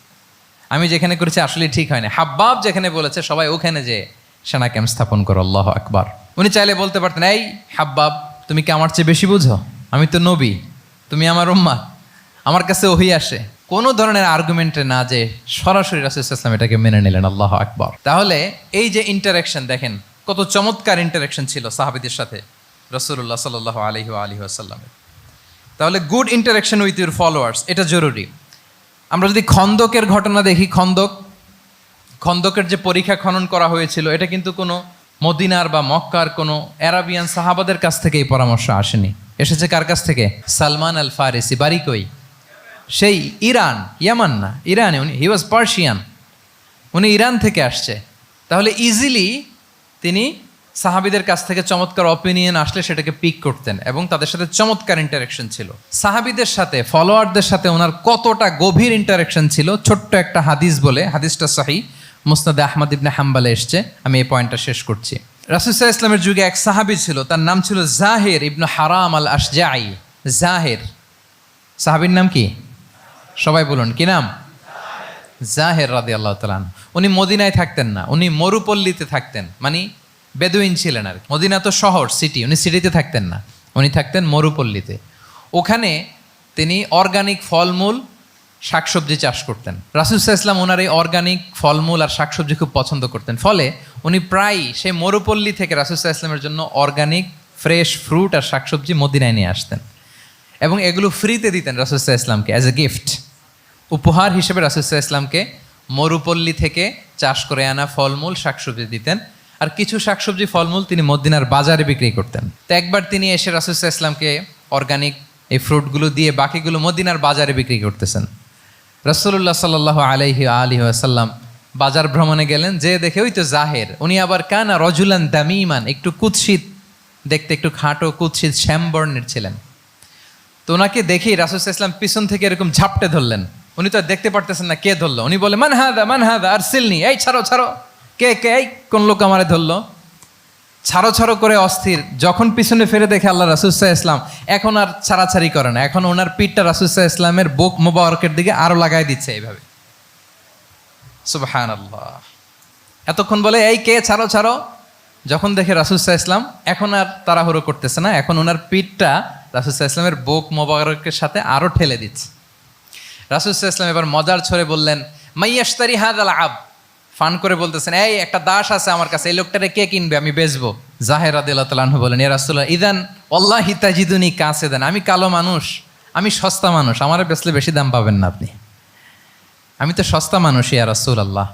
আমি যেখানে করেছি আসলে ঠিক হয় না। হাব্বাব যেখানে বলেছে সবাই ওখানে যে সেনা ক্যাম্প স্থাপন করো, আল্লাহু আকবার। উনি চাইলে বলতে পারতেন, এই হাব্বাব তুমি কি আমার চেয়ে বেশি বুঝো? আমি তো নবী, তুমি আমার উম্মাহ, আমার কাছে ওহী আসে। কোনো ধরনের আর্গুমেন্টে না যে সরাসরি রাসূল সাল্লাল্লাহু আলাইহি ওয়াসাল্লাম এটাকে মেনে নিলেন, আল্লাহু আকবার। তাহলে এই যে ইন্টারাকশন দেখেন, কত চমৎকার ইন্টারাকশন ছিল সাহাবীদের সাথে রাসূলুল্লাহ সাল্লাল্লাহু আলাইহি ওয়া আলিহি ওয়াসাল্লামের। তাহলে good interaction with your followers, এটা জরুরি। আমরা যদি খন্দকের ঘটনা দেখি, খন্দকের যে পরীক্ষা খনন করা হয়েছিল, এটা কিন্তু কোনো মদিনার বা মক্কার কোনো অ্যারাবিয়ান সাহাবাদের কাছ থেকে এই পরামর্শ আসেনি। এসেছে কার কাছ থেকে? সালমান আল ফারিসি। বাড়ি কই? সেই ইরান, ইয়ামান না, ইরানে। উনি হি ওয়াজ পার্সিয়ান, উনি ইরান থেকে আসছে। তাহলে ইজিলি তিনি সাহাবিদের কাছ থেকে চমৎকার অপিনিয়ন আসলে সেটাকে পিক করতেন এবং তাদের সাথে চমৎকার ইন্টারাকশন ছিল। সাহাবিদের সাথে, ফলোয়ারদের সাথে ওনার কতটা গভীর ইন্টারাকশন ছিল, ছোট্ট একটা হাদিস বলে, হাদিসটা সহিহ মুসনাদে আহমদ ইবনে হাম্বালে এসছে। আমি এই পয়েন্টটা শেষ করছি। রাসূল সাল্লাল্লাহু আলাইহি ওয়াসাল্লামের যুগে এক সাহাবী ছিল, তার নাম ছিল জাহির ইবনে হারাম আল আশজাঈ। জাহির, সাহাবীর নাম কি? সবাই বলুন, কি নাম? জাহির রাদিয়াল্লাহু তাআলা আনহু। উনি মদিনায় থাকতেন না, উনি মরুপল্লীতে থাকতেন, মানে বেদুইন ছিলেন আর কি। মদিনা তো শহর, সিটি, উনি সিটিতে থাকতেন না, উনি থাকতেন মরুপল্লীতে। ওখানে তিনি অর্গানিক ফলমূল শাকসবজি চাষ করতেন। রাসূল সাল্লাল্লাহু আলাইহি ওয়াসাল্লাম ওনার এই অর্গানিক ফলমূল আর শাকসবজি খুব পছন্দ করতেন। ফলে উনি প্রায়ই সেই মরুপল্লী থেকে রাসূল সাল্লাল্লাহু আলাইহি ওয়াসাল্লামের জন্য অর্গানিক ফ্রেশ ফ্রুট আর শাকসবজি মদিনায় নিয়ে আসতেন এবং এগুলো ফ্রিতে দিতেন রাসূল সাল্লাল্লাহু আলাইহি ওয়াসাল্লামকে অ্যাজ এ গিফট। উপহার হিসেবে রাসূল সাল্লাল্লাহু আলাইহি ওয়াসাল্লামকে মরুপল্লী থেকে চাষ করে আনা ফলমূল শাকসবজি দিতেন। আর কিছু শাকসবজি ফলমূল তিনি মদিনার বাজারে বিক্রি করতেন। তো একবার তিনি এসে রাসূল সাল্লাল্লাহু আলাইহি ওয়াসাল্লামকে অর্গানিক এই ফ্রুটগুলো দিয়ে বাকিগুলো মদিনার বাজারে বিক্রি করতেছেন। রাসূলুল্লাহ সাল্লাল্লাহু আলাইহি আলিহি ওয়াসাল্লাম বাজার ভ্রমণে গেলেন, যে দেখে ওই তো জাহির। উনি আবার কানা রজুলান দামিমান, একটু কুৎসিত দেখতে, একটু খাটো কুৎসিত শ্যামবর্ণের ছিলেন। তো ওনাকে দেখেই রাসূল সাল্লাল্লাহু আলাইহি ওয়াসাল্লাম পিছন থেকে এরকম ঝাপটে ধরলেন। উনি তো আর দেখতে পারতেছেন না কে ধরলো। উনি বলে, মান হাদা আরসিলনি, এই ছাড়ো ছাড়ো, কে কে, এই কোন লোক আমারে ধরলো, ছাড়ো ছাড়ো করে অস্থির। যখন পিছনে ফিরে দেখে আল্লাহ রাসূল সাল্লাল্লাহু আলাইহি ওয়াসাল্লাম, এখন আর ছাড়াছাড়ি করে না, এখন ওনার পিঠটা রাসূল সাল্লাল্লাহু আলাইহি ওয়াসাল্লামের বুক মোবারকের দিকে আরো লাগাই দিচ্ছে এইভাবে। সুবহানাল্লাহ। এতক্ষণ বলে এই কে, ছাড়ো ছাড়ো। যখন দেখে রাসূল সাল্লাল্লাহু আলাইহি ওয়াসাল্লাম এখন আর তাড়াহুড়ো করতেছে না, এখন ওনার পিঠটা রাসূল সাল্লাল্লাহু আলাইহি ওয়াসাল্লামের বুক মোবারকের সাথে আরো ঠেলে দিচ্ছে। রাসূল সাল্লাল্লাহু আলাইহি ওয়াসাল্লাম এবার মজার ছড়ে বললেন, মাইয়াশতারি হাযাল আব, ফান করে বলতেছেন, এই একটা দাস আছে আমার কাছে, এই লোকটারে কে কিনবে, আমি বেচবো। জাহির রাদিয়াল্লাহু তাআলা আনহু বলেন, ইয়া রাসূলুল্লাহ ইদান ওয়াল্লাহি তাজিদুনি কাসিদান, আমি কালো মানুষ, আমি সস্তা মানুষ, আমারে বেচলে বেশি দাম পাবেন না আপনি, আমি তো সস্তা মানুষ ইয়া রাসূলুল্লাহ।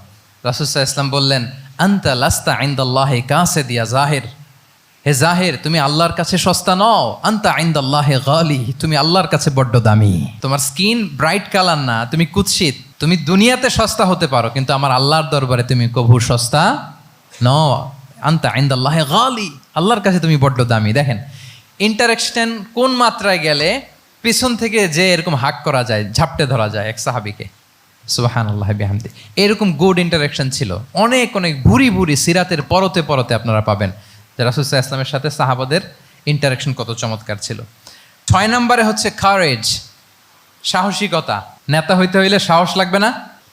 রাসূল সাল্লাল্লাহু আলাইহি ওয়াসাল্লাম বললেন, আনতা লাস্তা ইনদাল্লাহি কাসিদ ইয়া জাহির, হে জাহির তুমি আল্লাহর কাছে সস্তা নও, আনতা ইনদাল্লাহি গালি, তুমি আল্লাহর কাছে বড্ড দামি। তোমার স্কিন ব্রাইট কালার না, তুমি কুৎসিত, তুমি দুনিয়াতে সস্তা হতে পারো কিন্তু আমার আল্লাহর দরবারে তুমি কভু সস্তা নও। আনতা ইনদাল্লাহি গালি, আল্লাহর কাছে তুমি বড্ড দামি। দেখেন ইন্টারাকশন কোন মাত্রায় গেলে পিছন থেকে যে এরকম হাক করা যায়, ঝাপটে ধরা যায় এক সাহাবীকে। সুবহানাল্লাহি বিহামদি। এরকম গুড ইন্টারাকশন ছিল অনেক অনেক ভুরি ভুরি সিরাতের পরতে পরতে আপনারা পাবেন যে রাসূল সাল্লাল্লাহু আলাইহি ওয়াসাল্লামের সাথে সাহাবাদের ইন্টারাকশন কত চমৎকার ছিল। 6 নম্বরে হচ্ছে কারেজ, সাহসিকতা। নেতা হইতে হইলে সাহস লাগবে না?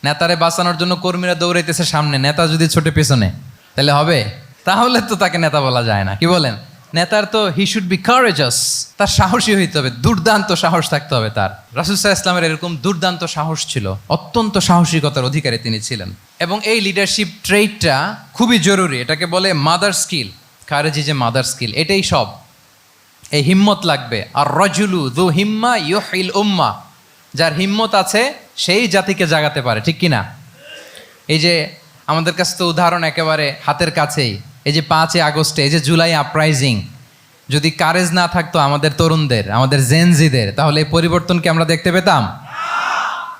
নেতারে বাঁচানোর জন্য কর্মীরা দৌড়াইতেছে সামনে, নেতা যদি ছোটে পেছনে, তাহলে হবে? তাহলে তো তাকে নেতা বলা যায় না। কি বলেন? নেতার তো হি শুড বি কারেজাস, তার সাহসী হইতে হবে, দুর্দান্ত সাহস থাকতে হবে তার। রাসূল সাল্লাল্লাহু আলাইহি ওয়াসাল্লামের এরকম দুর্দান্ত সাহস ছিল, অত্যন্ত সাহসিকতার অধিকারী তিনি ছিলেন। এবং এই লিডারশিপ ট্রেইটটা খুবই জরুরি, এটাকে বলে mother skill. Courage is a mother skill, এটাই সব। এই হিম্মত লাগবে। আর রাজুলু যু হিম্মা ইউহিল উম্মা, যার হিম্মত আছে সেই জাতিকে জাগাতে পারে, ঠিক কিনা? এই যে আমাদের কাছে তো উদাহরণ একেবারে হাতের কাছেই, এই যে 5 আগস্টে, এই যে জুলাই আপরাইজিং, যদি কারেজ না থাকতো আমাদের তরুণদের, আমাদের জেনজিদের, তাহলে এই পরিবর্তন কি আমরা দেখতে পেতাম?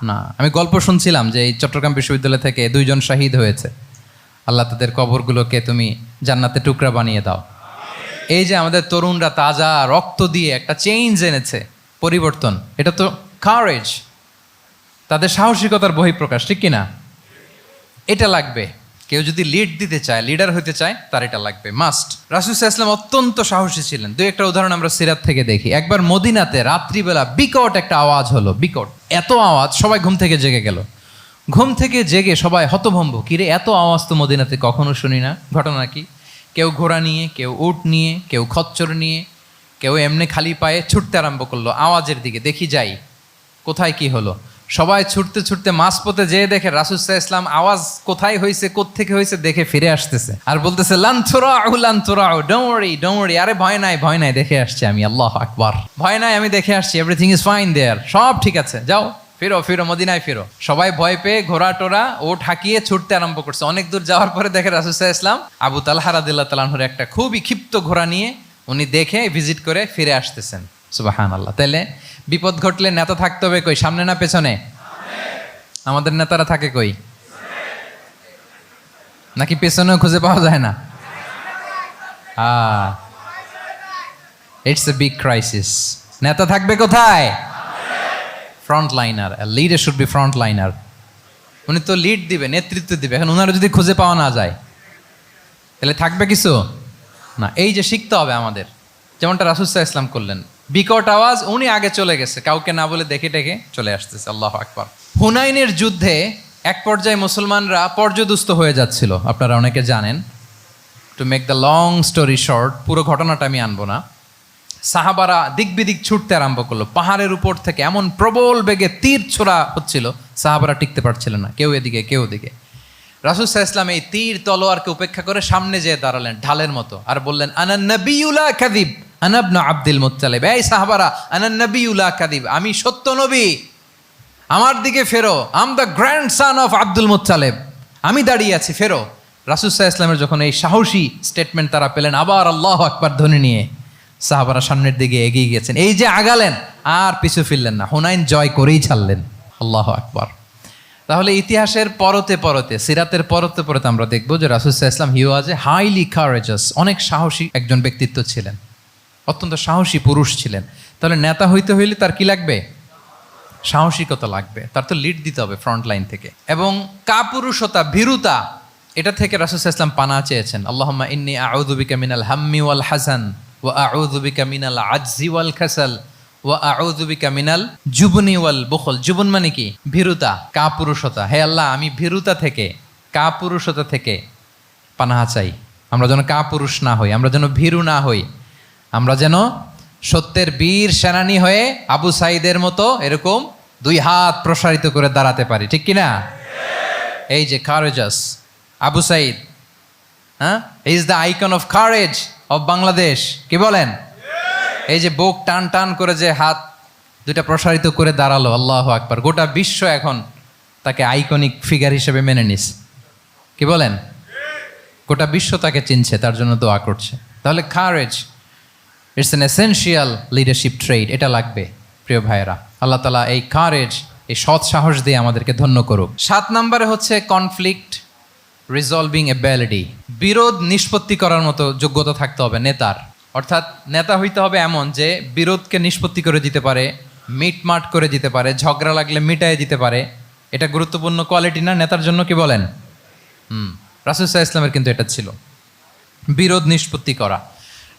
না। আমি গল্প শুনছিলাম যে এই চট্টগ্রাম বিশ্ববিদ্যালয় থেকে 2 জন শহীদ হয়েছে, আল্লাহ তাদের কবরগুলোকে তুমি জান্নাতে টুকরা বানিয়ে দাও। এই যে আমাদের তরুণরা তাজা রক্ত দিয়ে একটা চেঞ্জ এনেছে, পরিবর্তন, এটা তো কারেজ, তাদের সাহসিকতার বহিঃপ্রকাশ, ঠিক কিনা? এটা লাগবে। কেউ যদি লিড দিতে চায়, লিডার হতে চায়, তার এটা লাগবে, মাস্ট। রাসূল সাল্লাল্লাহু আলাইহি ওয়াসাল্লাম অত্যন্ত সাহসী ছিলেন। দুই একটা উদাহরণ আমরা সিরাত থেকে দেখি। একবার মদিনাতে রাত্রিবেলা বিকট একটা আওয়াজ হলো, বিকট এত আওয়াজ, সবাই ঘুম থেকে জেগে গেল। ঘুম থেকে জেগে সবাই হতভম্ব, কিরে এত আওয়াজ তো মদিনাতে কখনো শুনি না, ঘটনা কি? কেউ ঘোড়া নিয়ে, কেউ উট নিয়ে, কেউ খচ্চর নিয়ে, কেউ এমনি খালি পায়ে ছুটতে আরম্ভ করলো আওয়াজের দিকে, দেখি যাই কোথায় কি হলো। সবাই ছুটতে ছুটতে মাঝপথে যেয়ে দেখে রাসূল সাল্লাল্লাহু আলাইহি ওয়াসাল্লাম আওয়াজ কোথায় হয়েছে, কোত্থেকে হয়েছে দেখে ফিরে আসতেছে আর বলতেছে, লান তুরাউ, ডোন্ট ওয়ারি, আরে ভয় নাই, দেখে আসছি আমি, আল্লাহু আকবার, ভয় নাই, আমি দেখে আসছি, এভরিথিং ইজ ফাইন দেয়ার, সব ঠিক আছে, যাও ফিরো মদিনায় ফিরো। সবাই ভয় পেয়ে ঘোড়া টোরা ওট হাঁকিয়ে ছুটতে আরম্ভ করছে। অনেক দূর যাওয়ার পরে দেখে রাসূল সাল্লাল্লাহু আলাইহি ওয়াসাল্লাম আবু তালহা রাদিয়াল্লাহু তাআলা আনহুর একটা খুবই ক্ষিপ্ত ঘোড়া নিয়ে উনি দেখে ভিজিট করে ফিরে আসতেছেন। সুবহানাল্লাহ। তাহলে বিপদ ঘটলে নেতা থাকতে হবে কই, সামনে না পেছনে? আমাদের নেতারা থাকে কই? নাকি পেছনেও খুঁজে পাওয়া যায় না? It's a big crisis. নেতা থাকবে কোথায়? Front liner. Leader should be front liner. উনি তো লিড দিবে, নেতৃত্ব দিবে। এখন ওনারা যদি খুঁজে পাওয়া না যায় তাহলে থাকবে কিছু না। এই যে শিখতে হবে আমাদের, যেমনটা রাসূল সাল্লাল্লাহু আলাইহি ওয়াসাল্লাম করলেন, বিকট আওয়াজ, উনি আগে চলে গেছে, কাউকে না বলে দেখে টেকে চলে আসতেছে। আল্লাহু আকবার। হুনাইনের যুদ্ধে এক পর্যায়ে মুসলমানরা পর্যদুস্ত হয়ে যাচ্ছিল, আপনারা অনেকে জানেন। To make the long story short, পুরো ঘটনাটা আমি আনবো না। সাহাবারা দিক বিদিক ছুটতে আরম্ভ করলো, পাহাড়ের উপর থেকে এমন প্রবল বেগে তীর ছোড়া হচ্ছিল, সাহাবারা টিকতে পারছিলেন না, কেউ এদিকে কেউ ওদিকে। রাসূল সাল্লাল্লাহু আলাইহি ওয়াসাল্লাম এই তীর তলোয়ারকে উপেক্ষা করে সামনে যেয়ে দাঁড়ালেন ঢালের মতো, আর বললেন, আনা নবিয়্যু লা কাযিব, আনা ইবনু আব্দুল মুত্তালিব। এই সাহাবারা, আনা নবিয়্যু লা কাযিব, আমি সত্য নবী, আমার দিকে ফেরো, am the grandson of Abdul Muttalib, আমি দাঁড়িয়ে আছি, ফেরো। রাসূল সাল্লাল্লাহু আলাইহি ওয়াসাল্লামের যখন এই সাহসী স্টেটমেন্ট তারা পেলেন, আবার আল্লাহু আকবার ধ্বনি নিয়ে সাহাবারা সামনের দিকে এগিয়ে গেছেন। এই যে আগালেন, আর পিছু ফিরলেন না, হুনাইন জয় করেই ছাড়লেন। আল্লাহু আকবার। তাহলে ইতিহাসের পরতে পরতে, সিরাতের পরতে পরতে আমরা দেখব যে রাসূল সাল্লাল্লাহু আলাইহি ওয়াসাল্লাম হি ওয়াজ এ হাইলি কারেজাস, অনেক সাহসী একজন ব্যক্তিত্ব ছিলেন, অত্যন্ত সাহসী পুরুষ ছিলেন। তাহলে নেতা হইতে হইলে তার কি লাগবে? সাহসিকতা লাগবে, তার তো লিড দিতে হবে ফ্রন্ট লাইন থেকে। এবং কাপুরুষতা, ভীরুতা, এটা থেকে রাসূল সাল্লাল্লাহু আলাইহি ওয়াসাল্লাম পানাহ চেয়েছেন। আল্লাহুম্মা ইন্নী আউযু বিকা মিনাল হাম্মি ওয়াল হাসান ওয়া আউযু বিকা মিনাল আজজি ওয়াল কাসাল ওয়া আউযু বিকা মিনাল জুবনি ওয়াল বুখল। জুবন মানে কি? ভীরুতা, কাপুরুষতা। হে আল্লাহ, আমি ভীরুতা থেকে, কাপুরুষতা থেকে পানাহ চাই। আমরা যেন কাপুরুষ না হই, আমরা যেন ভীরু না হই, আমরা যেন সত্যের বীর সেনানী হয়ে আবু সাঈদের মতো এরকম দুই হাত প্রসারিত করে দাঁড়াতে পারি, ঠিক কিনা? এই যে কারেজাস আবু সাঈদ, হ্যাঁ, is the icon of courage of Bangladesh, কি বলেন? এই যে বুক টান টান করে যে হাত দুইটা প্রসারিত করে দাঁড়ালো, আল্লাহু আকবার, গোটা বিশ্ব এখন তাকে আইকনিক ফিগার হিসেবে মেনে নিস, কি বলেন? গোটা বিশ্ব তাকে চিনছে, তার জন্য দোয়া করছে। তাহলে courage, it's an essential leadership trade, এটা লাগবে প্রিয় ভাইয়েরা। আল্লাহ তাআলা এই কারেজ, এই সৎ সাহস দিয়ে আমাদেরকে ধন্য করুক। 7 নম্বরে হচ্ছে কনফ্লিক্ট রিজলভিং এবিলিটি, বিরোধ নিষ্পত্তি করার মতো যোগ্যতা থাকতে হবে নেতার। অর্থাৎ নেতা হইতে হবে এমন যে বিরোধকে নিষ্পত্তি করে দিতে পারে, মিটমাট করে দিতে পারে, ঝগড়া লাগলে মিটায়ে দিতে পারে। এটা গুরুত্বপূর্ণ কোয়ালিটি না নেতার জন্য, কি বলেন? রাসূল সাল্লাল্লাহু আলাইহি ওয়াসাল্লামের কিন্তু এটা ছিল, বিরোধ নিষ্পত্তি করা।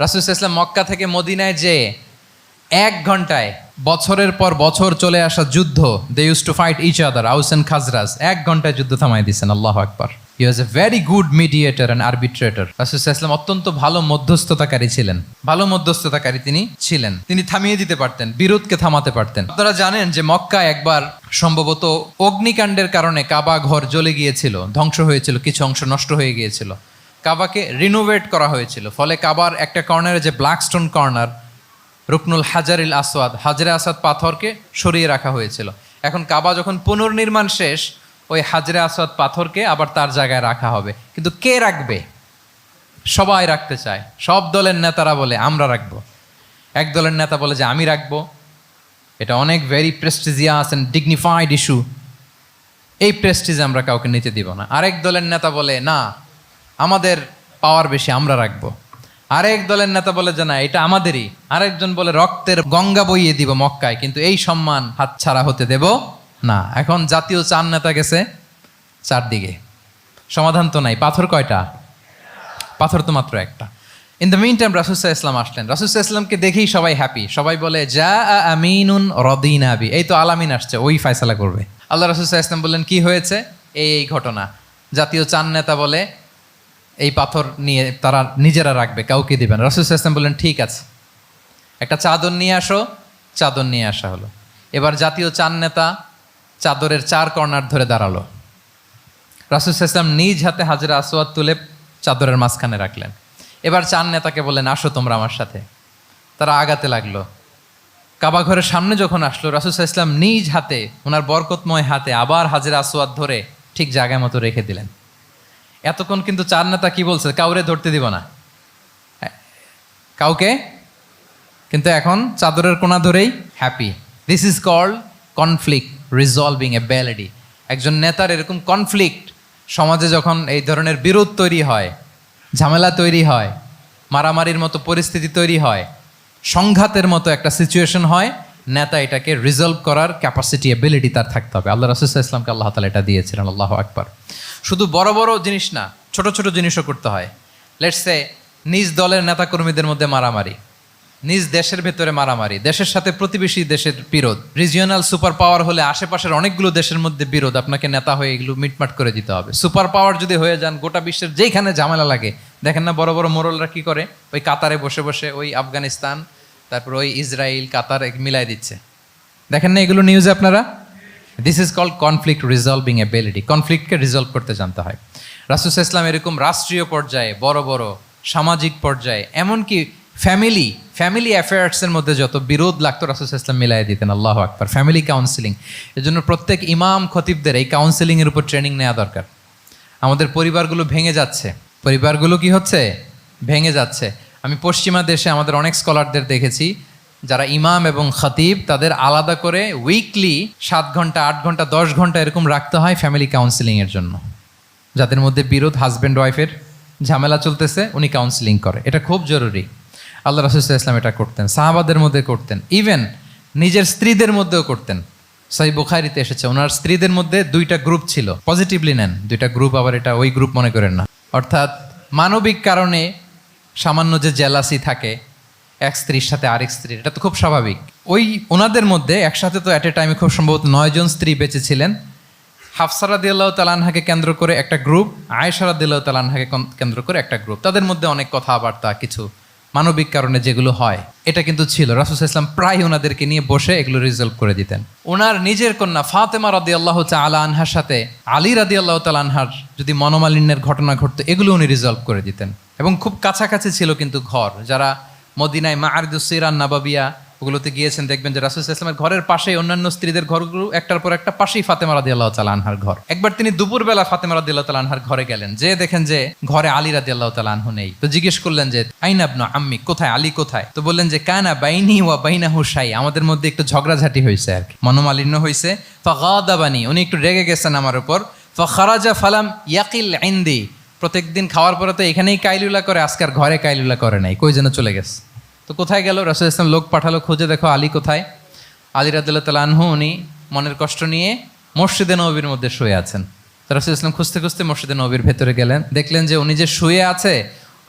রাসূল সাল্লাল্লাহু আলাইহি ওয়াসাল্লাম মক্কা থেকে মদিনায় যে 1 ঘন্টায় বছরের পর বছর চলে আসা যুদ্ধ, they use to fight each other, Aws and Khazraj, 1 ঘন্টায় যুদ্ধ থামাই দিয়েছেন। আল্লাহু আকবার। He was a very good mediator and arbitrator. রাসূল সাল্লাল্লাহু আলাইহি ওয়াসাল্লাম অত্যন্ত ভালো মধ্যস্থতাকারী ছিলেন, ভালো মধ্যস্থতাকারী তিনি ছিলেন। তিনি থামিয়ে দিতে পারতেন, বিরোধকে থামাতে পারতেন। আপনারা জানেন যে মক্কায় একবার সম্ভবত অগ্নিকাণ্ডের কারণে কাবা ঘর জ্বলে গিয়েছিল, ধ্বংস হয়েছিল, কিছু অংশ নষ্ট হয়ে গিয়েছিল। কাবাকে রিনোভেট করা হয়েছিল, ফলে কাবার একটা কর্নারে যে ব্ল্যাক স্টোন কর্নার, রুকনুল হাজারিল আসওয়াদ, হাজরে আসাদ পাথরকে সরিয়ে রাখা হয়েছিল। এখন কাবা যখন পুনর্নির্মাণ শেষ, ওই হাজরে আসওয়াদ পাথরকে আবার তার জায়গায় রাখা হবে। কিন্তু কে রাখবে? সবাই রাখতে চায়, সব দলের নেতারা বলে আমরা রাখবো। এক দলের নেতা বলে যে আমি রাখবো, এটা অনেক very prestigious and dignified issue, এই প্রেস্টিজ আমরা কাউকে নিতে দিব না। আরেক দলের নেতা বলে না, আমাদের পাওয়ার বেশি, আমরা রাখবো। আরেক দলের নেতা বলে যে না, এটা আমাদেরই। আরেকজন বলে রক্তের গঙ্গা বইয়ে দিব মক্কায়, কিন্তু এই সম্মান হাতছাড়া হতে দেব না। এখন জাতীয় 4 নেতা গেছে চারদিকে, সমাধান তো নাই। পাথর কয়টা? পাথর তো মাত্র একটা। ইন দ্য মিন টাইম রাসূল সাল্লাল্লাহু আলাইহি ওয়াসাল্লাম আসলেন। রাসূল সাল্লাল্লাহু আলাইহি ওয়াসাল্লামকে দেখেই সবাই হ্যাপি। সবাই বলে যা আমিনুন রদিনা বি, এই তো আলামিন আসছে, ওই ফয়সালা করবে। আল্লাহ রাসূল সাল্লাল্লাহু আলাইহি ওয়াসাল্লাম বললেন কি হয়েছে? এই ঘটনা। জাতীয় চাঁদ নেতা বলে এই পাথর নিয়ে তারা নিজেরা রাখবে, কাউকে দিবেন। রাসূল সাল্লাল্লাহু আলাইহি ওয়াসাল্লাম বললেন ঠিক আছে, একটা চাদর নিয়ে আসো। চাদর নিয়ে আসা হলো। এবার জাতীয় চাঁদ নেতা চাদরের 4 কর্নার ধরে দাঁড়ালো। রাসূল সাল্লাল্লাহু আলাইহি ওয়াসাল্লাম নিজ হাতে হাজরে আসওয়াদ তুলে চাদরের মাঝখানে রাখলেন। এবার চাঁদ নেতাকে বললেন আসো তোমরা আমার সাথে। তারা আগাতে লাগলো। কাবা ঘরের সামনে যখন আসলো, রাসূল সাল্লাল্লাহু আলাইহি ওয়াসাল্লাম নিজ হাতে ওনার বরকতময় হাতে আবার হাজরে আসওয়াদ ধরে ঠিক জায়গায় মতো রেখে দিলেন। এতক্ষণ কিন্তু চাঁদ নেতা কি বলছে? কাউরে ধরতে দিব না, কাউকে। কিন্তু এখন চাদরের কোনা ধরেই happy. This is called conflict resolving ability. একজন নেতার এরকম কনফ্লিক্ট, সমাজে যখন এই ধরনের বিরোধ তৈরি হয়, ঝামেলা তৈরি হয়, মারামারির মতো পরিস্থিতি তৈরি হয়, সংঘাতের মতো একটা সিচুয়েশন হয়, নেতা এটাকে রিজলভ করার ক্যাপাসিটি এবিলিটি তার থাকতে হবে। আল্লাহ রাসূল সাল্লাল্লাহু আলাইহি ওয়াসাল্লামকে আল্লাহ তাআলা এটা দিয়েছিলেন। আল্লাহু আকবার। শুধু বড় বড় জিনিস না, ছোট ছোট জিনিসও করতে হয়। লেটস সে নিজ দলের নেতাকর্মীদের মধ্যে মারামারি, নিজ দেশের ভেতরে মারামারি, দেশের সাথে প্রতিবেশী দেশের বিরোধ, রিজিওনাল সুপার পাওয়ার হলে আশেপাশের অনেকগুলো দেশের মধ্যে বিরোধ, আপনাকে নেতা হয়ে এগুলো মিটমাট করে দিতে হবে। সুপার পাওয়ার যদি হয়ে যান, গোটা বিশ্বের যেইখানে ঝামেলা লাগে, দেখেন না বড় বড় মোড়লরা কি করে? ওই কাতারে বসে বসে ওই আফগানিস্তান, তারপর ওই ইসরায়েল, কাতার মিলাই দিচ্ছে। দেখেন না এগুলো নিউজে আপনারা? This is called conflict resolving ability. কনফ্লিক্টকে রিজলভ করতে জানতে হয়। রাসূল সাল্লাল্লাহু আলাইহি ওয়াসাল্লাম এরকম রাষ্ট্রীয় পর্যায়ে, বড় বড় সামাজিক পর্যায়ে, এমনকি ফ্যামিলি অ্যাফেয়ার্সের মধ্যে যত বিরোধ লাগতো রাসূল সাল্লাল্লাহু আলাইহি ওয়াসাল্লাম মিলাই দিতেন। আল্লাহু আকবার। ফ্যামিলি কাউন্সিলিং, এর জন্য প্রত্যেক ইমাম খতিবদের এই কাউন্সিলিংয়ের উপর ট্রেনিং নেওয়া দরকার। আমাদের পরিবারগুলো ভেঙে যাচ্ছে, পরিবারগুলো কি হচ্ছে? ভেঙে যাচ্ছে। আমি পশ্চিমা দেশে আমাদের অনেক স্কলারদের দেখেছি যারা ইমাম এবং খতিব, তাদের আলাদা করে উইকলি 7 ঘন্টা 8 ঘন্টা 10 ঘন্টা এরকম রাখতে হয় ফ্যামিলি কাউন্সিলিংয়ের জন্য। যাদের মধ্যে বিরোধ, হাজব্যান্ড ওয়াইফের ঝামেলা চলতেছে, উনি কাউন্সিলিং করে। এটা খুব জরুরি। আল্লাহ রাসূল সাল্লাল্লাহু আলাইহি ওয়াসাল্লাম এটা করতেন, সাহাবাদের মধ্যে করতেন, ইভেন নিজের স্ত্রীদের মধ্যেও করতেন। সহিহ বুখারীতে এসেছে ওনার স্ত্রীদের মধ্যে 2টা গ্রুপ ছিল। পজিটিভলি নেন, 2টা গ্রুপ, আবার এটা ওই গ্রুপ মনে করেন না। অর্থাৎ মানবিক কারণে সামান্য যে জেলাসি থাকে এক স্ত্রীর সাথে আরেক স্ত্রীর, এটা তো খুব স্বাভাবিক। ওই ওনাদের মধ্যে একসাথে তো অ্যাট এ টাইমে খুব সম্ভবত 9 জন স্ত্রী বেঁচে ছিলেন। হাফসা রাদিয়াল্লাহু তাআলা আনহাকে কেন্দ্র করে একটা গ্রুপ, আয়েশা রাদিয়াল্লাহু তাআলা আনহাকে কেন্দ্র করে একটা গ্রুপ। তাদের মধ্যে অনেক কথাবার্তা, কিছু মানবিক কারণে যেগুলো হয়, এটা কিন্তু ছিল। রাসূল সাল্লাল্লাহু আলাইহি ওয়াসাল্লাম প্রায় ওনাদেরকে নিয়ে বসে এগুলো রিজলভ করে দিতেন। ওনার নিজের কন্যা ফাতেমা রাদিয়াল্লাহু তাআলা আনহার সাথে আলী রাদিয়াল্লাহু তাআলা আনহার যদি মনোমালিন্যের ঘটনা ঘটতো, এগুলো উনি রিজলভ করে দিতেন। এবং খুব কাছাকাছি ছিল কিন্তু ঘর। যারা মদিনায় মাআরিদুস সিরান নাবাবিয়া ওগুলোতে গিয়েছেন, দেখবেন যে রাসূল সাল্লাল্লাহু আলাইহি ওয়াসাল্লামের ঘরের পাশেই অন্যান্য স্ত্রীদের ঘরগুলো একটার পর একটা, পাশেই ফাতেমা রাদিয়াল্লাহু তাআলা আনহার ঘর। একবার তিনি দুপুরবেলা ফাতেমা রাদিয়াল্লাহু তাআলা আনহার ঘরে গেলেন, যে দেখেন যে ঘরে আলী রাদিয়াল্লাহু তাআলা আনহু নেই। তো জিজ্ঞেস করলেন যে আইনা ইবনু আম্মি, কোথায় আলী কোথায়? তো বললেন যে কানা বাইনি ওয়া বাইনাহু শাই, আমাদের মধ্যে একটু ঝগড়াঝাটি হয়েছে আর কি, মনোমালিন্য হয়েছে। ফাগাদাবানি, উনি একটু রেগে গেছেন আমার উপর। ফাখারাজা ফালাম ইয়াকিল ইনদি, প্রত্যেকদিন খাওয়ার পরে তো এখানেই কাইলুলা করে, আজকার ঘরে কাইলুলা করে নাই, কই যেন চলে গেছে। তো কোথায় গেল? রাসূল সাল্লাল্লাহু আলাইহি ওয়াসাল্লাম লোক পাঠালো, খুঁজে দেখো আলী কোথায়। আলী রাদিয়াল্লাহু তাআলা আনহু উনি মনের কষ্ট নিয়ে মসজিদে নববীর মধ্যে শুয়ে আছেন। তো রাসূল সাল্লাল্লাহু আলাইহি ওয়াসাল্লাম খুঁজতে খুঁজতে মসজিদে নববীর ভেতরে গেলেন, দেখলেন যে উনি যে শুয়ে আছে,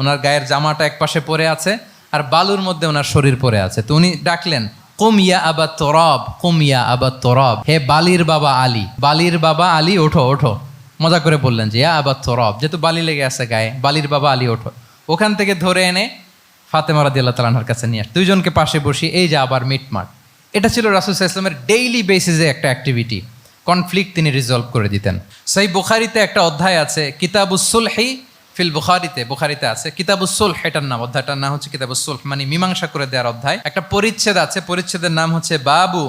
ওনার গায়ের জামাটা একপাশে পড়ে আছে আর বালুর মধ্যে ওনার শরীর পড়ে আছে। তো উনি ডাকলেন কুম ইয়া আবা তুরাব, কুম ইয়া আবা তুরাব, হে বালির বাবা আলী, বালির বাবা আলী ওঠো ওঠো। মজা করে বললেন যে ইয়া আবা তুরাব, যেহেতু বালি লেগে আছে গায়ে, বালির বাবা আলী ওঠো। ওখান থেকে ধরে এনে ফাতেমা রাদিয়াল্লাহু তাআলা আনহার কাছে নিয়ে আসে, দুইজনকে পাশে বসিয়ে এই যে আবার মিটমাট। এটা ছিল রাসূল সাল্লাল্লাহু আলাইহি ওয়াসাল্লামের ডেইলি বেসিসে একটা অ্যাক্টিভিটি। কনফ্লিক্ট তিনি রিজলভ করে দিতেন। সহিহ বুখারীতে একটা অধ্যায় আছে, কিতাবুস সুলহি ফিল বুখারীতে আছে কিতাবুস সুলহ, এটার নাম, অধ্যায়টার নাম হচ্ছে কিতাবুস সুলহ, মানে মীমাংসা করে দেওয়ার অধ্যায়। একটা পরিচ্ছেদ আছে, পরিচ্ছেদের নাম হচ্ছে বাবু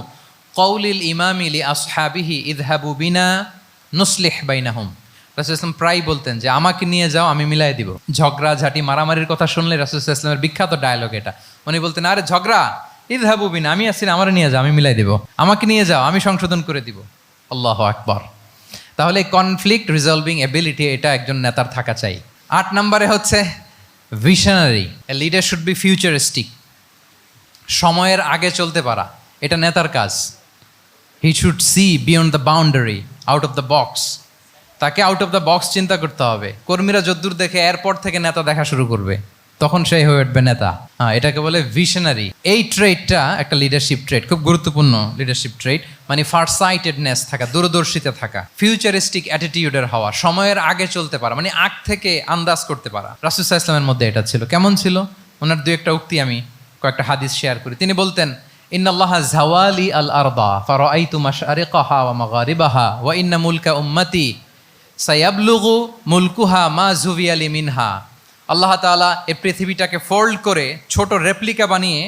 কওলিল ইমামি লি আসহাবিহি ইযহাবু বিনা নুসলিহ বাইনাহুম। রাসূল সাল্লাল্লাহু আলাইহি ওয়াসাল্লাম প্রায় বলতেন যে আমাকে নিয়ে যাও, আমি মিলাই দিব। ঝগড়া ঝাঁটি মারামারির কথা শুনলে রাসূল সাল্লাল্লাহু আলাইহি ওয়াসাল্লামের বিখ্যাত ডায়লগ এটা। উনি বলতেন আরে ঝগড়া, ইযহাবু বিনা, আমি আসছি না, আমারে নিয়ে যাও, আমি মিলাই দিব। আমাকে নিয়ে যাও, আমি সংশোধন করে দিব। আল্লাহু আকবার। তাহলে কনফ্লিক্ট রিজলভিং এবিলিটি এটা একজন নেতার থাকা চাই। 8 নম্বরে হচ্ছে visionary. A leader should be futuristic, সময়ের আগে চলতে পারা, এটা নেতার কাজ। He should see beyond the boundary, out of the box. তাকে আউট অফ দ্য বক্স চিন্তা করতে হবে। কর্মীরা যদ্দূর দেখে এয়ারপোর্ট থেকে নেতা দেখা শুরু করবে, তখন সেই হয়ে উঠবে নেতা। এটাকে বলে ভিশনারি। এই ট্রেডটা একটা লিডারশিপ ট্রেড, খুব গুরুত্বপূর্ণ লিডারশিপ ট্রেড। মানে ফারসাইটেডনেস থাকা, দূরদর্শিতা থাকা, ফিউচারিস্টিক অ্যাটিটিউডের হওয়া, সময়ের আগে চলতে পারা, মানে আগ থেকে আন্দাজ করতে পারা। রাসূল সাল্লাল্লাহু আলাইহি ওয়াসাল্লামের মধ্যে এটা ছিল। কেমন ছিল? ওনার দুই একটা উক্তি আমি কয়েকটা হাদিস শেয়ার করি। তিনি বলতেন, ইন্নাল্লাহা জাওয়ালি আল আরদা ফারাআইতু মাশআরিকাহা ওয়া মাগারিবাহা ওয়া ইন্না মুলকা উম্মতি সায়াবলুগু মুলকুহা মা জুবিয়ালি মিনহা। আল্লাহ তাআলা এই পৃথিবীটাকে ফোল্ড করে ছোট রেপ্লিকা বানিয়ে